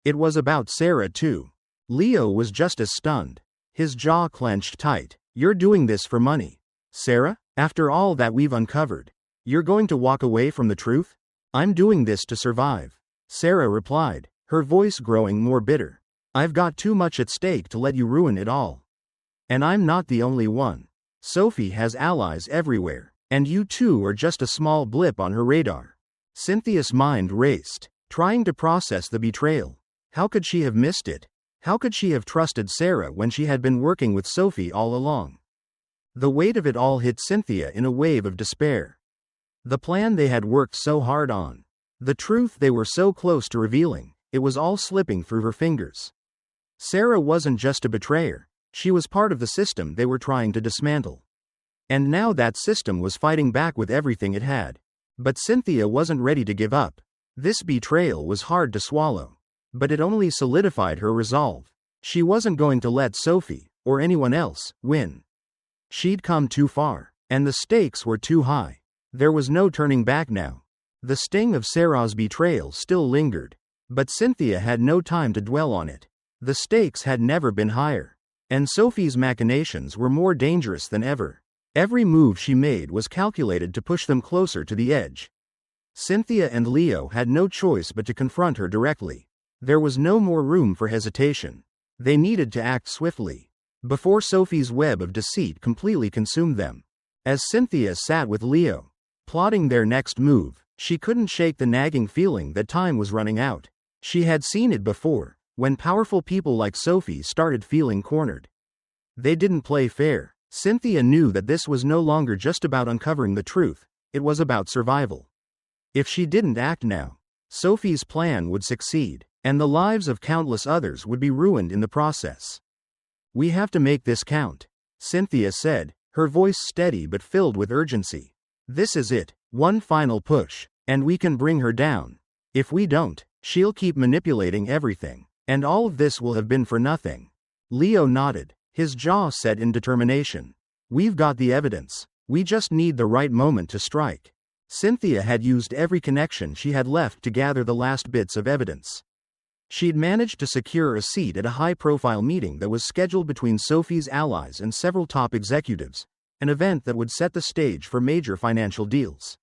S1: It was about Sarah too. Leo was just as stunned, his jaw clenched tight. "You're doing this for money, Sarah? After all that we've uncovered, you're going to walk away from the truth?" "I'm doing this to survive," Sarah replied, her voice growing more bitter. "I've got too much at stake to let you ruin it all. And I'm not the only one. Sophie has allies everywhere, and you two are just a small blip on her radar." Cynthia's mind raced, trying to process the betrayal. How could she have missed it? How could she have trusted Sarah when she had been working with Sophie all along? The weight of it all hit Cynthia in a wave of despair. The plan they had worked so hard on, the truth they were so close to revealing, it was all slipping through her fingers. Sarah wasn't just a betrayer, she was part of the system they were trying to dismantle. And now that system was fighting back with everything it had. But Cynthia wasn't ready to give up. This betrayal was hard to swallow. But it only solidified her resolve. She wasn't going to let Sophie, or anyone else, win. She'd come too far, and the stakes were too high. There was no turning back now. The sting of Sarah's betrayal still lingered, but Cynthia had no time to dwell on it. The stakes had never been higher, and Sophie's machinations were more dangerous than ever. Every move she made was calculated to push them closer to the edge. Cynthia and Leo had no choice but to confront her directly. There was no more room for hesitation. They needed to act swiftly, before Sophie's web of deceit completely consumed them. As Cynthia sat with Leo, plotting their next move, she couldn't shake the nagging feeling that time was running out. She had seen it before, when powerful people like Sophie started feeling cornered. They didn't play fair. Cynthia knew that this was no longer just about uncovering the truth, it was about survival. If she didn't act now, Sophie's plan would succeed, and the lives of countless others would be ruined in the process. "We have to make this count," Cynthia said, her voice steady but filled with urgency. "This is it, one final push, and we can bring her down. If we don't, she'll keep manipulating everything. And all of this will have been for nothing. Leo nodded, his jaw set in determination. We've got the evidence. We just need the right moment to strike. Cynthia had used every connection she had left to gather the last bits of evidence. She'd managed to secure a seat at a high-profile meeting that was scheduled between Sophie's allies and several top executives, an event that would set the stage for major financial deals,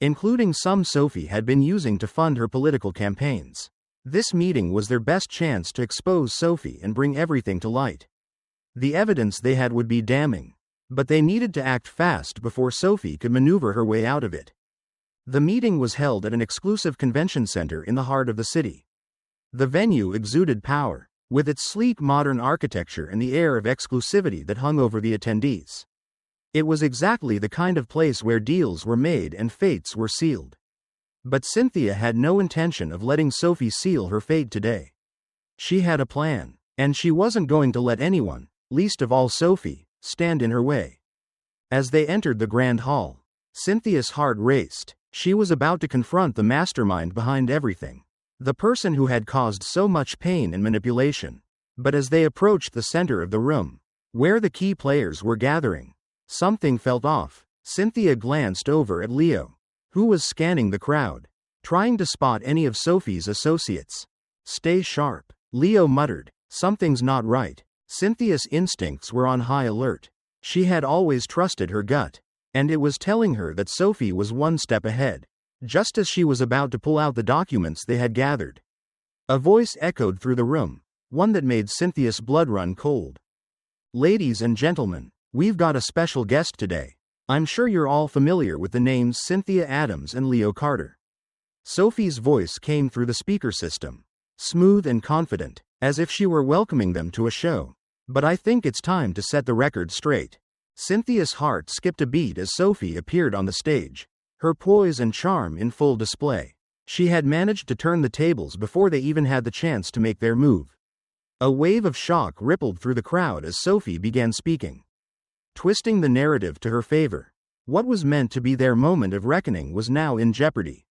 S1: including some Sophie had been using to fund her political campaigns. This meeting was their best chance to expose Sophie and bring everything to light. The evidence they had would be damning, but they needed to act fast before Sophie could maneuver her way out of it. The meeting was held at an exclusive convention center in the heart of the city. The venue exuded power, with its sleek modern architecture and the air of exclusivity that hung over the attendees. It was exactly the kind of place where deals were made and fates were sealed. But Cynthia had no intention of letting Sophie seal her fate today. She had a plan, and she wasn't going to let anyone, least of all Sophie, stand in her way. As they entered the grand hall, Cynthia's heart raced. She was about to confront the mastermind behind everything, the person who had caused so much pain and manipulation. But as they approached the center of the room, where the key players were gathering, something felt off. Cynthia glanced over at Leo, who was scanning the crowd, trying to spot any of Sophie's associates. Stay sharp, Leo muttered. Something's not right. Cynthia's instincts were on high alert. She had always trusted her gut, and it was telling her that Sophie was one step ahead. Just as she was about to pull out the documents they had gathered, a voice echoed through the room, one that made Cynthia's blood run cold. Ladies and gentlemen, we've got a special guest today. I'm sure you're all familiar with the names Cynthia Adams and Leo Carter. Sophie's voice came through the speaker system, smooth and confident, as if she were welcoming them to a show. But I think it's time to set the record straight. Cynthia's heart skipped a beat as Sophie appeared on the stage, her poise and charm in full display. She had managed to turn the tables before they even had the chance to make their move. A wave of shock rippled through the crowd as Sophie began speaking, twisting the narrative to her favor. What was meant to be their moment of reckoning was now in jeopardy.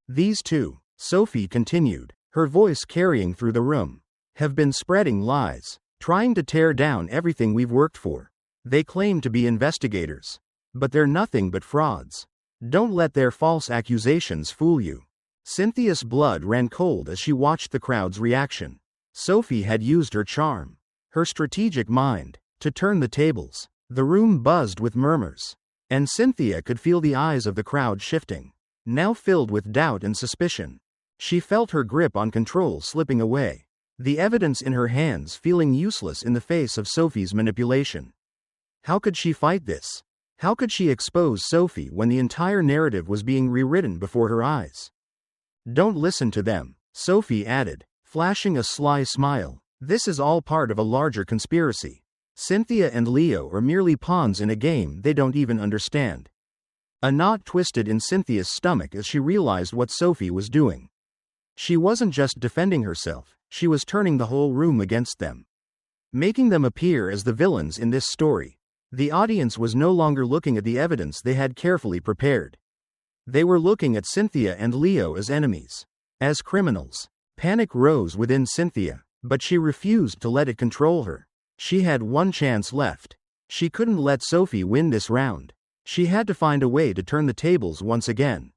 S1: These two, Sophie continued, her voice carrying through the room, have been spreading lies, trying to tear down everything we've worked for. They claim to be investigators, but they're nothing but frauds. Don't let their false accusations fool you. Cynthia's blood ran cold as she watched the crowd's reaction. Sophie had used her charm, her strategic mind, to turn the tables. The room buzzed with murmurs, and Cynthia could feel the eyes of the crowd shifting, now filled with doubt and suspicion. She felt her grip on control slipping away, the evidence in her hands feeling useless in the face of Sophie's manipulation. How could she fight this? How could she expose Sophie when the entire narrative was being rewritten before her eyes? Don't listen to them, Sophie added, flashing a sly smile. This is all part of a larger conspiracy. Cynthia and Leo are merely pawns in a game they don't even understand. A knot twisted in Cynthia's stomach as she realized what Sophie was doing. She wasn't just defending herself, she was turning the whole room against them, making them appear as the villains in this story. The audience was no longer looking at the evidence they had carefully prepared. They were looking at Cynthia and Leo as enemies, as criminals. Panic rose within Cynthia, but she refused to let it control her. She had one chance left. She couldn't let Sophie win this round. She had to find a way to turn the tables once again.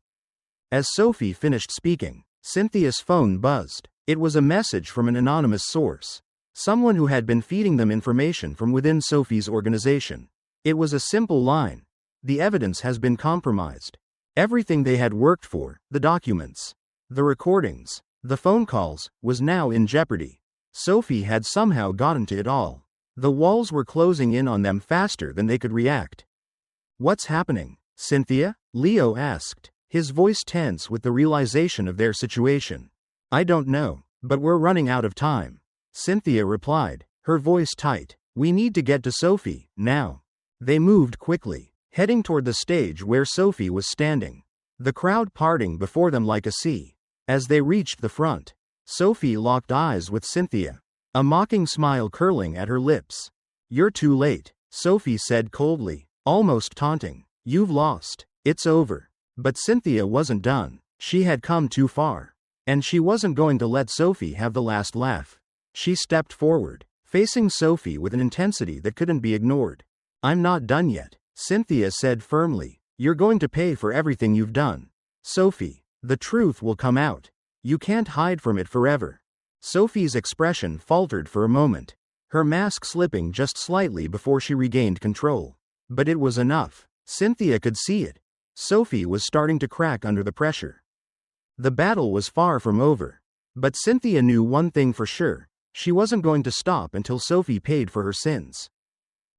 S1: As Sophie finished speaking, Cynthia's phone buzzed. It was a message from an anonymous source, someone who had been feeding them information from within Sophie's organization. It was a simple line. The evidence has been compromised. Everything they had worked for, the documents, the recordings, the phone calls, was now in jeopardy. Sophie had somehow gotten to it all. The walls were closing in on them faster than they could react. What's happening, Cynthia? Leo asked, his voice tense with the realization of their situation. I don't know, but we're running out of time, Cynthia replied, her voice tight. We need to get to Sophie, now. They moved quickly, heading toward the stage where Sophie was standing, the crowd parting before them like a sea. As they reached the front, Sophie locked eyes with Cynthia, a mocking smile curling at her lips. You're too late, Sophie said coldly, almost taunting. You've lost. It's over. But Cynthia wasn't done. She had come too far. And she wasn't going to let Sophie have the last laugh. She stepped forward, facing Sophie with an intensity that couldn't be ignored. "I'm not done yet," Cynthia said firmly. "You're going to pay for everything you've done. Sophie, the truth will come out. You can't hide from it forever." Sophie's expression faltered for a moment, her mask slipping just slightly before she regained control. But it was enough. Cynthia could see it. Sophie was starting to crack under the pressure. The battle was far from over. But Cynthia knew one thing for sure: she wasn't going to stop until Sophie paid for her sins.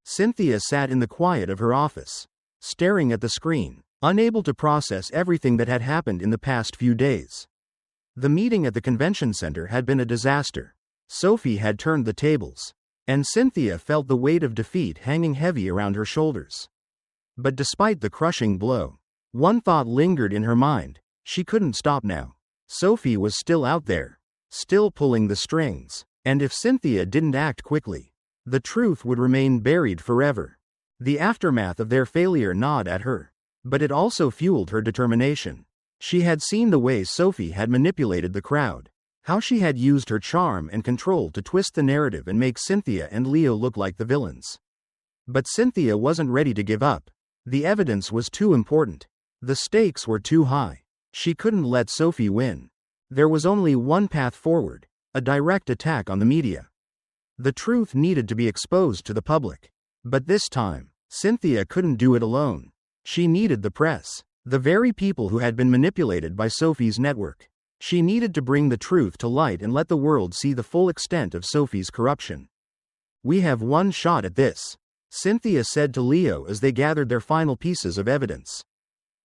S1: Cynthia sat in the quiet of her office, staring at the screen, unable to process everything that had happened in the past few days. The meeting at the convention center had been a disaster. Sophie had turned the tables, and Cynthia felt the weight of defeat hanging heavy around her shoulders. But despite the crushing blow, one thought lingered in her mind: she couldn't stop now. Sophie was still out there, still pulling the strings, and if Cynthia didn't act quickly, the truth would remain buried forever. The aftermath of their failure gnawed at her, but it also fueled her determination. She had seen the way Sophie had manipulated the crowd, how she had used her charm and control to twist the narrative and make Cynthia and Leo look like the villains. But Cynthia wasn't ready to give up. The evidence was too important. The stakes were too high. She couldn't let Sophie win. There was only one path forward: a direct attack on the media. The truth needed to be exposed to the public. But this time, Cynthia couldn't do it alone. She needed the press, the very people who had been manipulated by Sophie's network. She needed to bring the truth to light and let the world see the full extent of Sophie's corruption. "We have one shot at this," Cynthia said to Leo as they gathered their final pieces of evidence.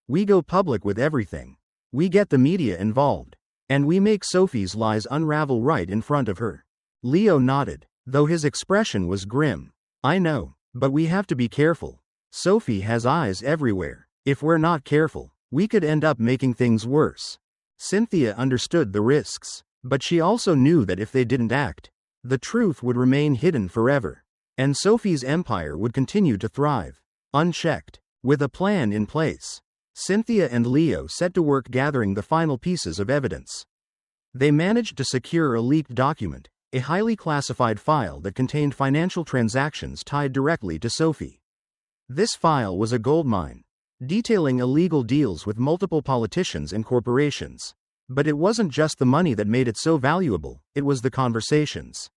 S1: "We go public with everything. We get the media involved. And we make Sophie's lies unravel right in front of her." Leo nodded, though his expression was grim. "I know, but we have to be careful. Sophie has eyes everywhere. If we're not careful, we could end up making things worse." Cynthia understood the risks, but she also knew that if they didn't act, the truth would remain hidden forever, and Sophie's empire would continue to thrive, unchecked. With a plan in place, Cynthia and Leo set to work gathering the final pieces of evidence. They managed to secure a leaked document, a highly classified file that contained financial transactions tied directly to Sophie. This file was a goldmine, detailing illegal deals with multiple politicians and corporations. But it wasn't just the money that made it so valuable, it was the conversations.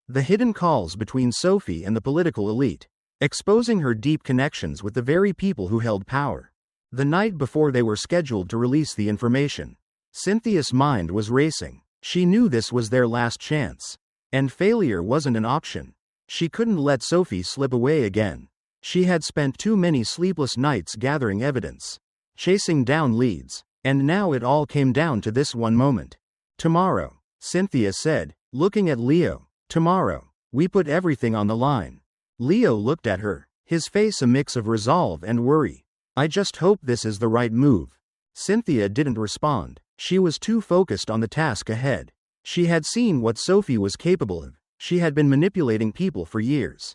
S1: The hidden calls between Sophie and the political elite, exposing her deep connections with the very people who held power. The night before they were scheduled to release the information, Cynthia's mind was racing. She knew this was their last chance, and failure wasn't an option. She couldn't let Sophie slip away again. She had spent too many sleepless nights gathering evidence, chasing down leads, and now it all came down to this one moment. "Tomorrow," Cynthia said, looking at Leo. "Tomorrow, we put everything on the line." Leo looked at her, his face a mix of resolve and worry. "I just hope this is the right move." Cynthia didn't respond. She was too focused on the task ahead. She had seen what Sophie was capable of. She had been manipulating people for years,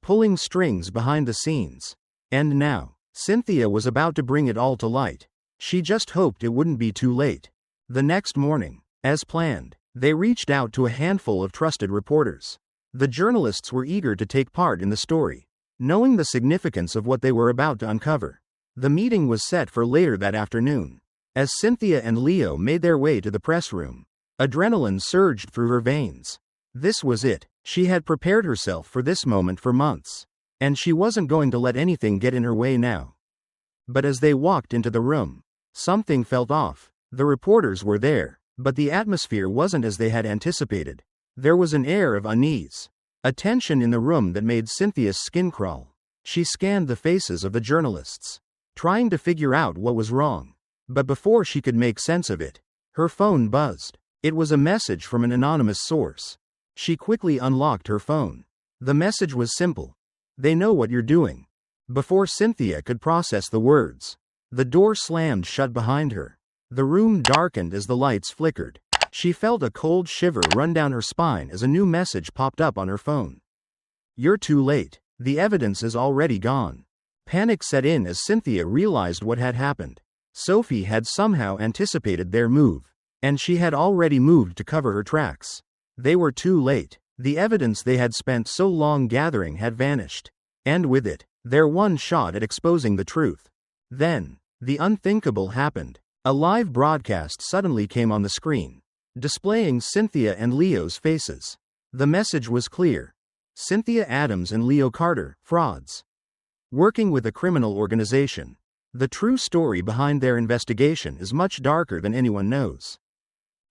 S1: pulling strings behind the scenes. And now, Cynthia was about to bring it all to light. She just hoped it wouldn't be too late. The next morning, as planned, they reached out to a handful of trusted reporters. The journalists were eager to take part in the story, knowing the significance of what they were about to uncover. The meeting was set for later that afternoon. As Cynthia and Leo made their way to the press room, adrenaline surged through her veins. This was it. She had prepared herself for this moment for months, and she wasn't going to let anything get in her way now. But as they walked into the room, something felt off. The reporters were there, but the atmosphere wasn't as they had anticipated. There was an air of unease, a tension in the room that made Cynthia's skin crawl. She scanned the faces of the journalists, trying to figure out what was wrong. But before she could make sense of it, her phone buzzed. It was a message from an anonymous source. She quickly unlocked her phone. The message was simple: "They know what you're doing." Before Cynthia could process the words, the door slammed shut behind her. The room darkened as the lights flickered. She felt a cold shiver run down her spine as a new message popped up on her phone. "You're too late. The evidence is already gone." Panic set in as Cynthia realized what had happened. Sophie had somehow anticipated their move. And she had already moved to cover her tracks. They were too late. The evidence they had spent so long gathering had vanished. And with it, their one shot at exposing the truth. Then, the unthinkable happened. A live broadcast suddenly came on the screen, displaying Cynthia and Leo's faces. The message was clear. Cynthia Adams and Leo Carter, frauds. Working with a criminal organization. The true story behind their investigation is much darker than anyone knows.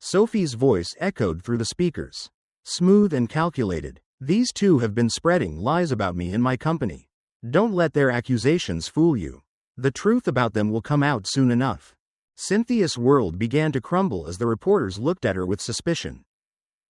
S1: Sophie's voice echoed through the speakers. Smooth and calculated. These two have been spreading lies about me and my company. Don't let their accusations fool you. The truth about them will come out soon enough. Cynthia's world began to crumble as the reporters looked at her with suspicion.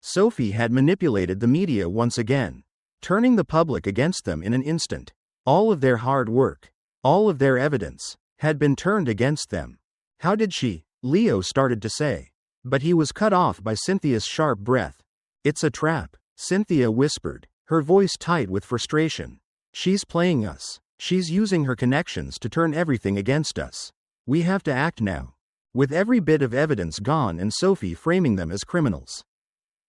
S1: Sophie had manipulated the media once again, turning the public against them in an instant. All of their hard work, all of their evidence, had been turned against them. How did she? Leo started to say. But he was cut off by Cynthia's sharp breath. It's a trap, Cynthia whispered, her voice tight with frustration. She's playing us. She's using her connections to turn everything against us. We have to act now. With every bit of evidence gone and Sophie framing them as criminals.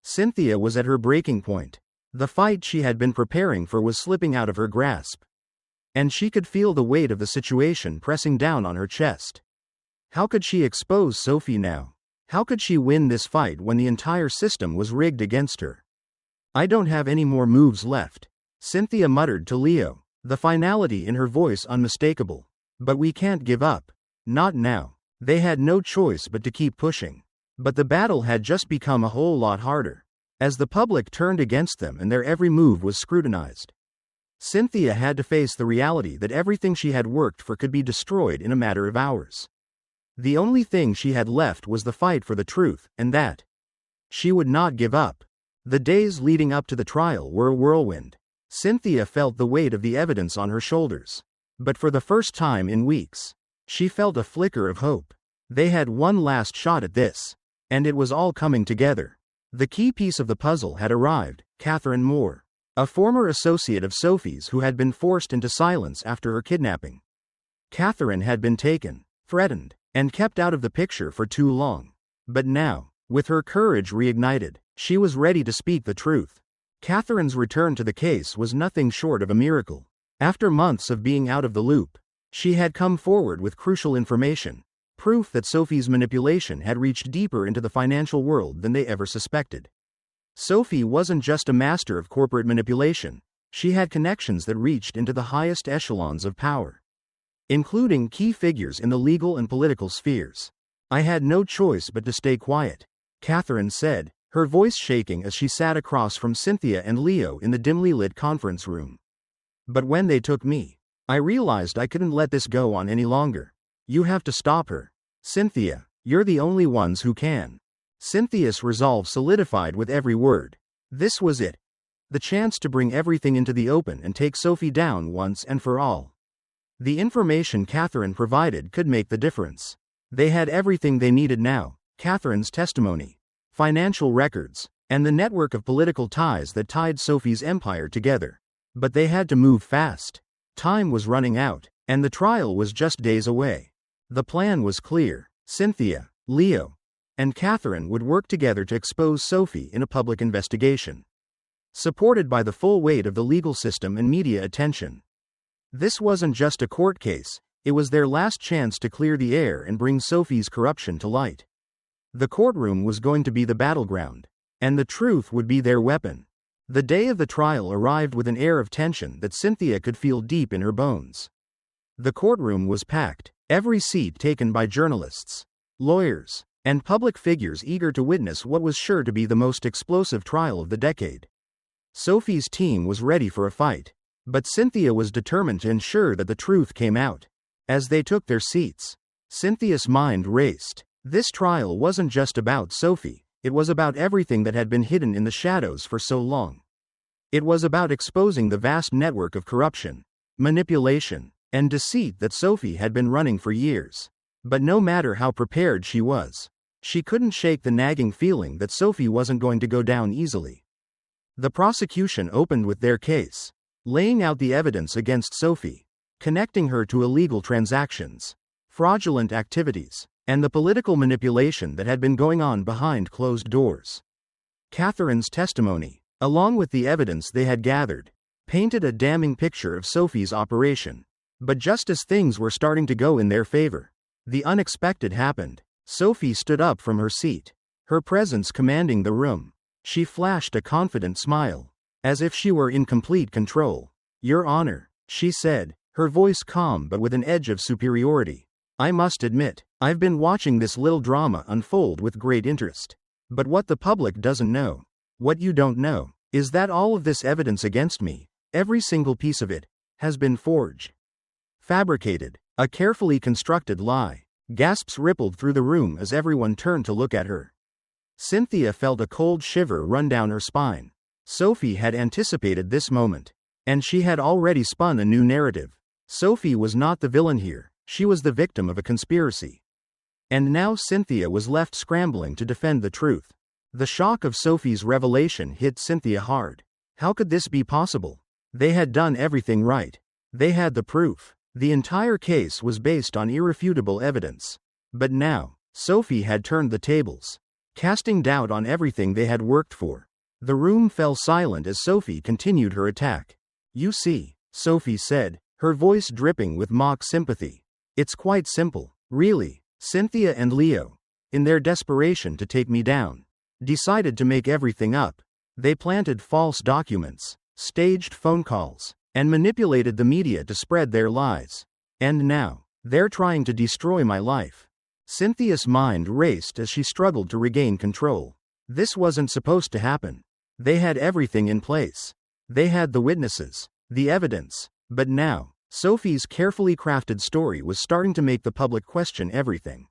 S1: Cynthia was at her breaking point. The fight she had been preparing for was slipping out of her grasp. And she could feel the weight of the situation pressing down on her chest. How could she expose Sophie now? How could she win this fight when the entire system was rigged against her? I don't have any more moves left, Cynthia muttered to Leo, the finality in her voice unmistakable. But we can't give up. Not now. They had no choice but to keep pushing. But the battle had just become a whole lot harder, as the public turned against them and their every move was scrutinized. Cynthia had to face the reality that everything she had worked for could be destroyed in a matter of hours. The only thing she had left was the fight for the truth, and that she would not give up. The days leading up to the trial were a whirlwind. Cynthia felt the weight of the evidence on her shoulders. But for the first time in weeks, she felt a flicker of hope. They had one last shot at this. And it was all coming together. The key piece of the puzzle had arrived, Catherine Moore, a former associate of Sophie's who had been forced into silence after her kidnapping. Catherine had been taken, threatened, and kept out of the picture for too long. But now, with her courage reignited, she was ready to speak the truth. Catherine's return to the case was nothing short of a miracle. After months of being out of the loop, she had come forward with crucial information, proof that Sophie's manipulation had reached deeper into the financial world than they ever suspected. Sophie wasn't just a master of corporate manipulation, she had connections that reached into the highest echelons of power, including key figures in the legal and political spheres. I had no choice but to stay quiet, Catherine said, her voice shaking as she sat across from Cynthia and Leo in the dimly lit conference room. But when they took me, I realized I couldn't let this go on any longer. You have to stop her. Cynthia, you're the only ones who can. Cynthia's resolve solidified with every word. This was it. The chance to bring everything into the open and take Sophie down once and for all. The information Catherine provided could make the difference. They had everything they needed now, Catherine's testimony, financial records, and the network of political ties that tied Sophie's empire together. But they had to move fast. Time was running out, and the trial was just days away. The plan was clear. Cynthia, Leo, and Catherine would work together to expose Sophie in a public investigation, supported by the full weight of the legal system and media attention. This wasn't just a court case, it was their last chance to clear the air and bring Sophie's corruption to light. The courtroom was going to be the battleground, and the truth would be their weapon. The day of the trial arrived with an air of tension that Cynthia could feel deep in her bones. The courtroom was packed, every seat taken by journalists, lawyers, and public figures eager to witness what was sure to be the most explosive trial of the decade. Sophie's team was ready for a fight, but Cynthia was determined to ensure that the truth came out. As they took their seats, Cynthia's mind raced. This trial wasn't just about Sophie, it was about everything that had been hidden in the shadows for so long. It was about exposing the vast network of corruption, manipulation, and deceit that Sophie had been running for years. But no matter how prepared she was, she couldn't shake the nagging feeling that Sophie wasn't going to go down easily. The prosecution opened with their case, laying out the evidence against Sophie, connecting her to illegal transactions, fraudulent activities, and the political manipulation that had been going on behind closed doors. Catherine's testimony, along with the evidence they had gathered, painted a damning picture of Sophie's operation. But just as things were starting to go in their favor, the unexpected happened. Sophie stood up from her seat, her presence commanding the room. She flashed a confident smile, as if she were in complete control. "Your Honor," she said, her voice calm but with an edge of superiority. "I must admit, I've been watching this little drama unfold with great interest. But what the public doesn't know, what you don't know, is that all of this evidence against me, every single piece of it, has been forged. Fabricated, a carefully constructed lie." Gasps rippled through the room as everyone turned to look at her. Cynthia felt a cold shiver run down her spine. Sophie had anticipated this moment, and she had already spun a new narrative. Sophie was not the villain here, she was the victim of a conspiracy. And now Cynthia was left scrambling to defend the truth. The shock of Sophie's revelation hit Cynthia hard. How could this be possible? They had done everything right. They had the proof. The entire case was based on irrefutable evidence. But now, Sophie had turned the tables, casting doubt on everything they had worked for. The room fell silent as Sophie continued her attack. "You see," Sophie said, her voice dripping with mock sympathy. "It's quite simple, really. Cynthia and Leo, in their desperation to take me down, decided to make everything up. They planted false documents, staged phone calls, and manipulated the media to spread their lies. And now, they're trying to destroy my life." Cynthia's mind raced as she struggled to regain control. This wasn't supposed to happen. They had everything in place. They had the witnesses, the evidence. But now, Sophie's carefully crafted story was starting to make the public question everything.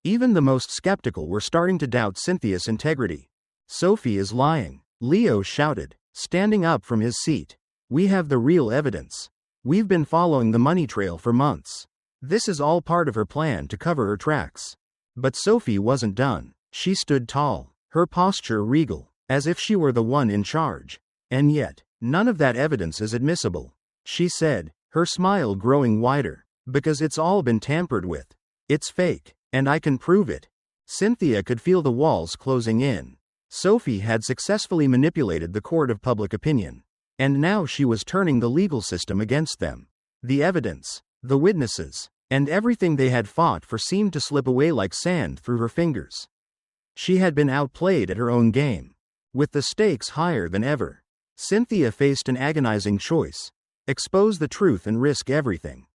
S1: Even the most skeptical were starting to doubt Cynthia's integrity. "Sophie is lying," Leo shouted, standing up from his seat. "We have the real evidence. We've been following the money trail for months. This is all part of her plan to cover her tracks." But Sophie wasn't done. She stood tall, her posture regal, as if she were the one in charge. "And yet, none of that evidence is admissible," she said, her smile growing wider. "Because it's all been tampered with. It's fake, and I can prove it." Cynthia could feel the walls closing in. Sophie had successfully manipulated the court of public opinion. And now she was turning the legal system against them. The evidence, the witnesses, and everything they had fought for seemed to slip away like sand through her fingers. She had been outplayed at her own game. With the stakes higher than ever, Cynthia faced an agonizing choice: expose the truth and risk everything,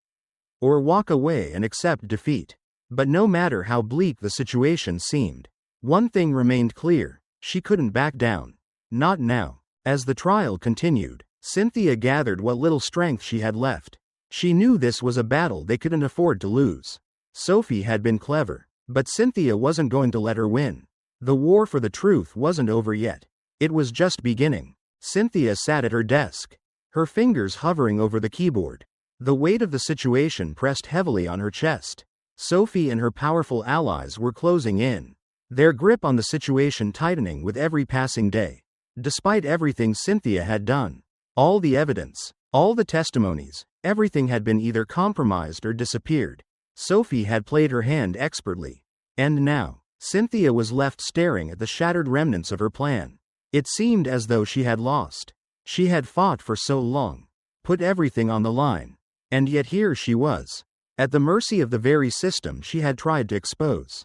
S1: or walk away and accept defeat. But no matter how bleak the situation seemed, one thing remained clear: she couldn't back down. Not now. As the trial continued, Cynthia gathered what little strength she had left. She knew this was a battle they couldn't afford to lose. Sophie had been clever, but Cynthia wasn't going to let her win. The war for the truth wasn't over yet. It was just beginning. Cynthia sat at her desk, her fingers hovering over the keyboard. The weight of the situation pressed heavily on her chest. Sophie and her powerful allies were closing in, their grip on the situation tightening with every passing day. Despite everything Cynthia had done, all the evidence, all the testimonies, everything had been either compromised or disappeared. Sophie had played her hand expertly. And now, Cynthia was left staring at the shattered remnants of her plan. It seemed as though she had lost. She had fought for so long, put everything on the line, and yet here she was, at the mercy of the very system she had tried to expose.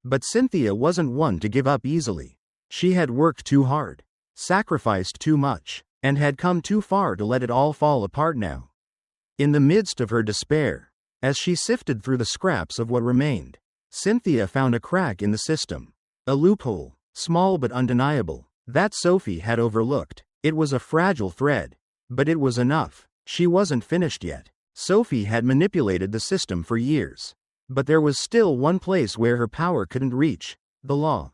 S1: But Cynthia wasn't one to give up easily. She had worked too hard, sacrificed too much, and had come too far to let it all fall apart now. In the midst of her despair, as she sifted through the scraps of what remained, Cynthia found a crack in the system. A loophole, small but undeniable, that Sophie had overlooked. It was a fragile thread, but it was enough. She wasn't finished yet. Sophie had manipulated the system for years. But there was still one place where her power couldn't reach: the law.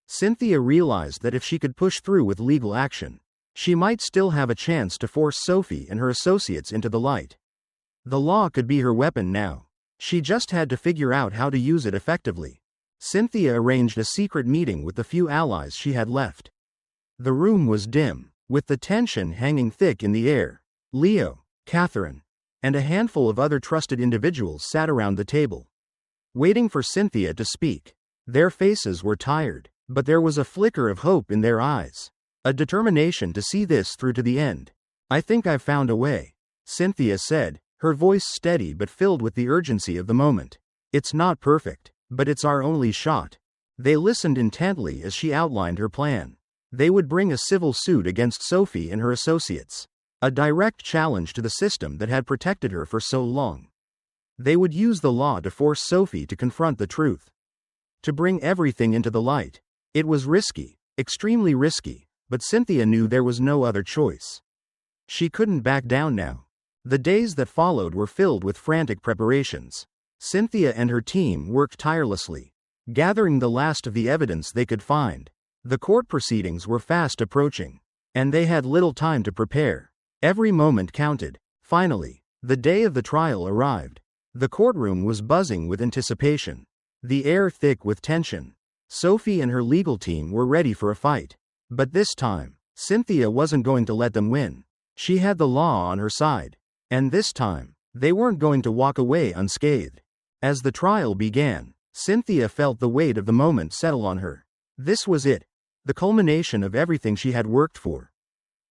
S1: Cynthia realized that if she could push through with legal action, she might still have a chance to force Sophie and her associates into the light. The law could be her weapon now. She just had to figure out how to use it effectively. Cynthia arranged a secret meeting with the few allies she had left. The room was dim, with the tension hanging thick in the air. Leo, Catherine, and a handful of other trusted individuals sat around the table. waiting for Cynthia to speak. Their faces were tired, but there was a flicker of hope in their eyes, a determination to see this through to the end. "I think I've found a way," Cynthia said, her voice steady but filled with the urgency of the moment. "It's not perfect, but it's our only shot." They listened intently as she outlined her plan. They would bring a civil suit against Sophie and her associates, a direct challenge to the system that had protected her for so long. They would use the law to force Sophie to confront the truth, to bring everything into the light. It was risky, extremely risky, but Cynthia knew there was no other choice. She couldn't back down now. The days that followed were filled with frantic preparations. Cynthia and her team worked tirelessly, gathering the last of the evidence they could find. The court proceedings were fast approaching, and they had little time to prepare. Every moment counted. Finally, the day of the trial arrived. The courtroom was buzzing with anticipation, the air thick with tension. Sophie and her legal team were ready for a fight. But this time, Cynthia wasn't going to let them win. She had the law on her side. And this time, they weren't going to walk away unscathed. As the trial began, Cynthia felt the weight of the moment settle on her. This was it, the culmination of everything she had worked for.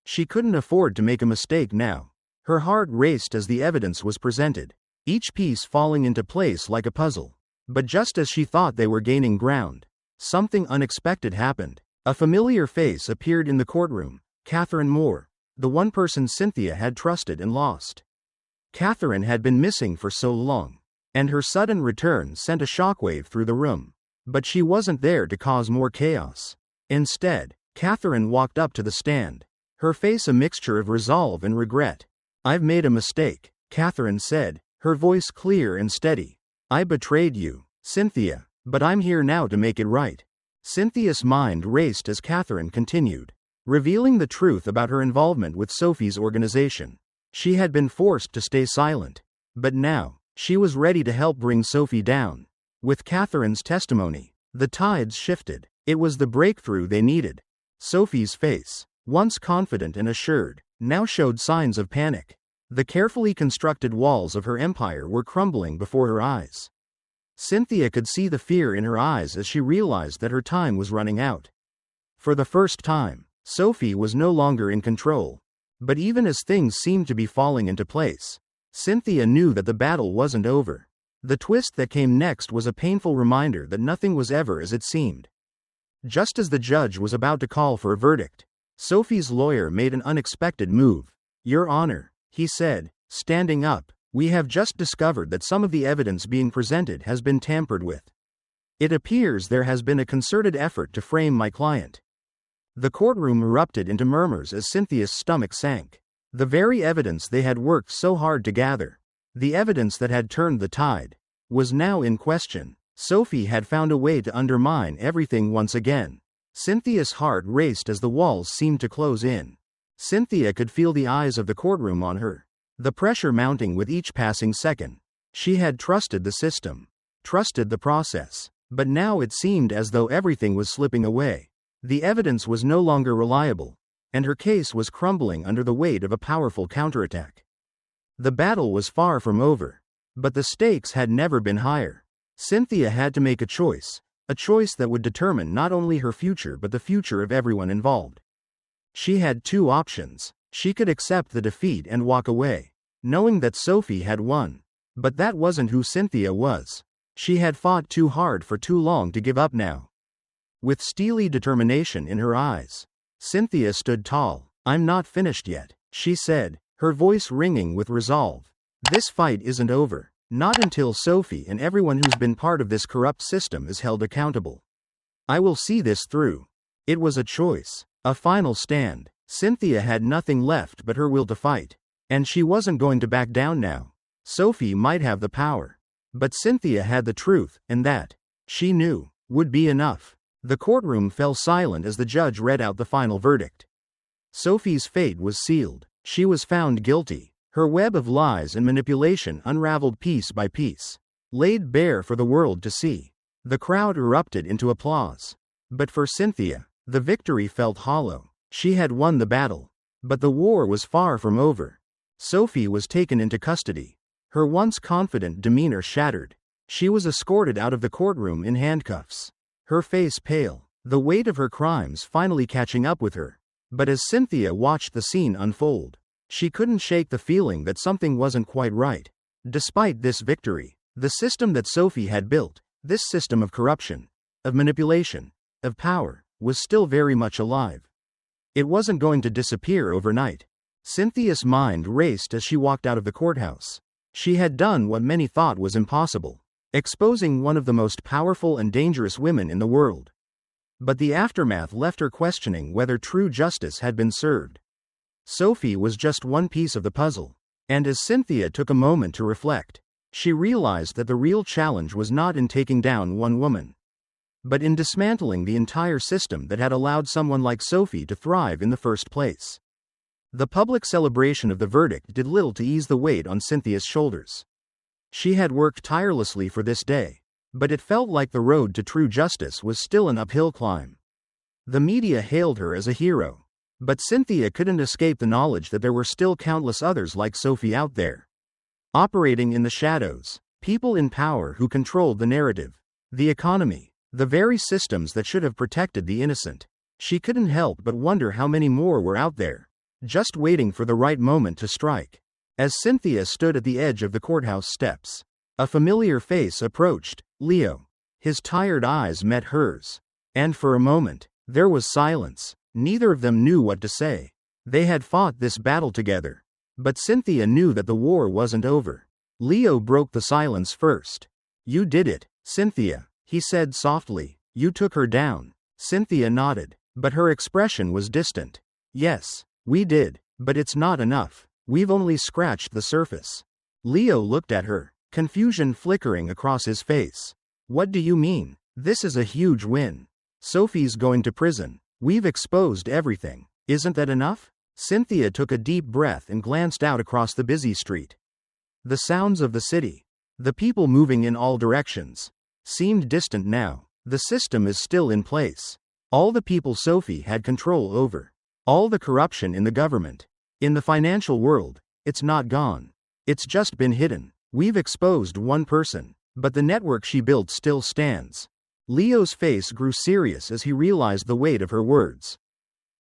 S1: She couldn't afford to make a mistake now. Her heart raced as the evidence was presented, each piece falling into place like a puzzle. But just as she thought they were gaining ground, something unexpected happened. A familiar face appeared in the courtroom, Catherine Moore, the one person Cynthia had trusted and lost. Catherine had been missing for so long, and her sudden return sent a shockwave through the room. But she wasn't there to cause more chaos. Instead, Catherine walked up to the stand, her face a mixture of resolve and regret. "I've made a mistake," Catherine said, her voice clear and steady. "I betrayed you, Cynthia, but I'm here now to make it right." Cynthia's mind raced as Catherine continued, revealing the truth about her involvement with Sophie's organization. She had been forced to stay silent, but now, she was ready to help bring Sophie down. With Catherine's testimony, the tides shifted. It was the breakthrough they needed. Sophie's face, once confident and assured, now showed signs of panic. The carefully constructed walls of her empire were crumbling before her eyes. Cynthia could see the fear in her eyes as she realized that her time was running out. For the first time, Sophie was no longer in control. But even as things seemed to be falling into place, Cynthia knew that the battle wasn't over. The twist that came next was a painful reminder that nothing was ever as it seemed. Just as the judge was about to call for a verdict, Sophie's lawyer made an unexpected move. "Your Honor," he said, standing up, "we have just discovered that some of the evidence being presented has been tampered with. It appears there has been a concerted effort to frame my client." The courtroom erupted into murmurs as Cynthia's stomach sank. The very evidence they had worked so hard to gather, the evidence that had turned the tide, was now in question. Sophie had found a way to undermine everything once again. Cynthia's heart raced as the walls seemed to close in. Cynthia could feel the eyes of the courtroom on her, the pressure mounting with each passing second. She had trusted the system, trusted the process, but now it seemed as though everything was slipping away. The evidence was no longer reliable, and her case was crumbling under the weight of a powerful counterattack. The battle was far from over, but the stakes had never been higher. Cynthia had to make a choice that would determine not only her future but the future of everyone involved. She had two options. She could accept the defeat and walk away, knowing that Sophie had won. But that wasn't who Cynthia was. She had fought too hard for too long to give up now. With steely determination in her eyes, Cynthia stood tall. "I'm not finished yet," she said, her voice ringing with resolve. "This fight isn't over. Not until Sophie and everyone who's been part of this corrupt system is held accountable. I will see this through." It was a choice, a final stand. Cynthia had nothing left but her will to fight, and she wasn't going to back down now. Sophie might have the power, but Cynthia had the truth, and that, she knew, would be enough. The courtroom fell silent as the judge read out the final verdict. Sophie's fate was sealed. She was found guilty. Her web of lies and manipulation unraveled piece by piece, laid bare for the world to see. The crowd erupted into applause. But for Cynthia, the victory felt hollow. She had won the battle, but the war was far from over. Sophie was taken into custody, her once confident demeanor shattered. She was escorted out of the courtroom in handcuffs. Her face pale, the weight of her crimes finally catching up with her. But as Cynthia watched the scene unfold, she couldn't shake the feeling that something wasn't quite right. Despite this victory, the system that Sophie had built, this system of corruption, of manipulation, of power, was still very much alive. It wasn't going to disappear overnight. Cynthia's mind raced as she walked out of the courthouse. She had done what many thought was impossible, exposing one of the most powerful and dangerous women in the world. But the aftermath left her questioning whether true justice had been served. Sophie was just one piece of the puzzle, and as Cynthia took a moment to reflect, she realized that the real challenge was not in taking down one woman, but in dismantling the entire system that had allowed someone like Sophie to thrive in the first place. The public celebration of the verdict did little to ease the weight on Cynthia's shoulders. She had worked tirelessly for this day, but it felt like the road to true justice was still an uphill climb. The media hailed her as a hero, but Cynthia couldn't escape the knowledge that there were still countless others like Sophie out there, operating in the shadows, people in power who controlled the narrative, the economy, the very systems that should have protected the innocent. She couldn't help but wonder how many more were out there, just waiting for the right moment to strike. As Cynthia stood at the edge of the courthouse steps, a familiar face approached, Leo. His tired eyes met hers, and for a moment, there was silence. Neither of them knew what to say. They had fought this battle together, but Cynthia knew that the war wasn't over. Leo broke the silence first. "You did it, Cynthia," he said softly. "You took her down." Cynthia nodded, but her expression was distant. "Yes, we did, but it's not enough. We've only scratched the surface." Leo looked at her, confusion flickering across his face. "What do you mean? This is a huge win. Sophie's going to prison. We've exposed everything. Isn't that enough?" Cynthia took a deep breath and glanced out across the busy street. The sounds of the city, the people moving in all directions, seemed distant now. The system is still in place. All the people Sophie had control over, all the corruption in the government, in the financial world, it's not gone. It's just been hidden. We've exposed one person, but the network she built still stands. Leo's face grew serious as he realized the weight of her words.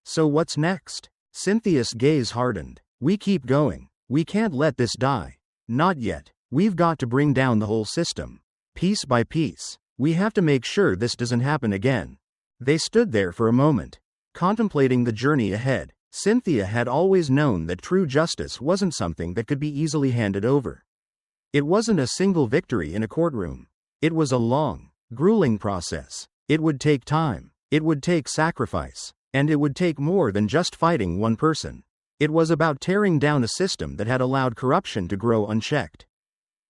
S1: "So what's next?" Cynthia's gaze hardened. "We keep going. We can't let this die. Not yet. We've got to bring down the whole system. Piece by piece. We have to make sure this doesn't happen again." They stood there for a moment, contemplating the journey ahead. Cynthia had always known that true justice wasn't something that could be easily handed over. It wasn't a single victory in a courtroom. It was a long, grueling process. It would take time. It would take sacrifice. And it would take more than just fighting one person. It was about tearing down a system that had allowed corruption to grow unchecked.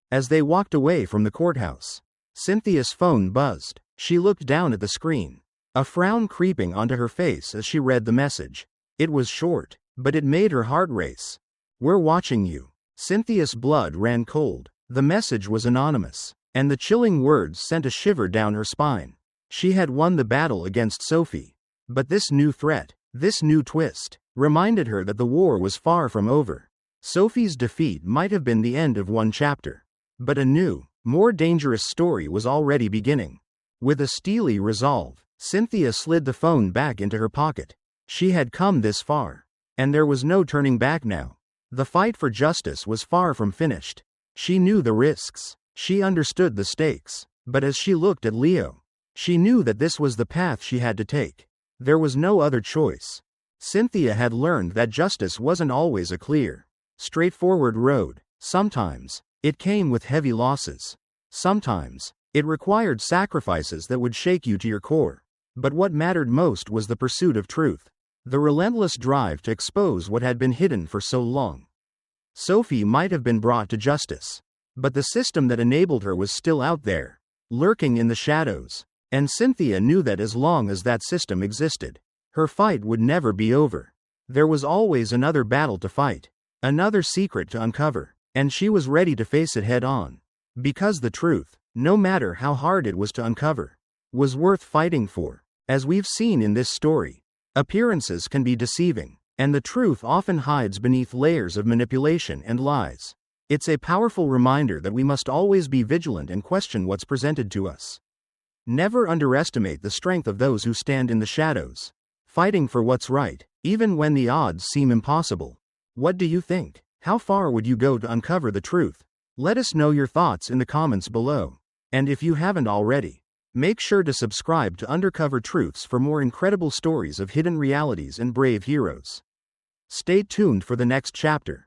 S1: As they walked away from the courthouse, Cynthia's phone buzzed. She looked down at the screen, a frown creeping onto her face as she read the message. It was short, but it made her heart race. "We're watching you." Cynthia's blood ran cold. The message was anonymous, and the chilling words sent a shiver down her spine. She had won the battle against Sophie, but this new threat, this new twist, reminded her that the war was far from over. Sophie's defeat might have been the end of one chapter, but a new, more dangerous story was already beginning. With a steely resolve, Cynthia slid the phone back into her pocket. She had come this far, and there was no turning back now. The fight for justice was far from finished. She knew the risks. She understood the stakes. But as she looked at Leo, she knew that this was the path she had to take. There was no other choice. Cynthia had learned that justice wasn't always a clear, straightforward road. Sometimes, it came with heavy losses. Sometimes, it required sacrifices that would shake you to your core. But what mattered most was the pursuit of truth, the relentless drive to expose what had been hidden for so long. Sophie might have been brought to justice, but the system that enabled her was still out there, lurking in the shadows, and Cynthia knew that as long as that system existed, her fight would never be over. There was always another battle to fight, another secret to uncover, and she was ready to face it head on. Because the truth, no matter how hard it was to uncover, was worth fighting for. As we've seen in this story, appearances can be deceiving, and the truth often hides beneath layers of manipulation and lies. It's a powerful reminder that we must always be vigilant and question what's presented to us. Never underestimate the strength of those who stand in the shadows, fighting for what's right, even when the odds seem impossible. What do you think? How far would you go to uncover the truth? Let us know your thoughts in the comments below. And if you haven't already, make sure to subscribe to Undercover Truths for more incredible stories of hidden realities and brave heroes. Stay tuned for the next chapter.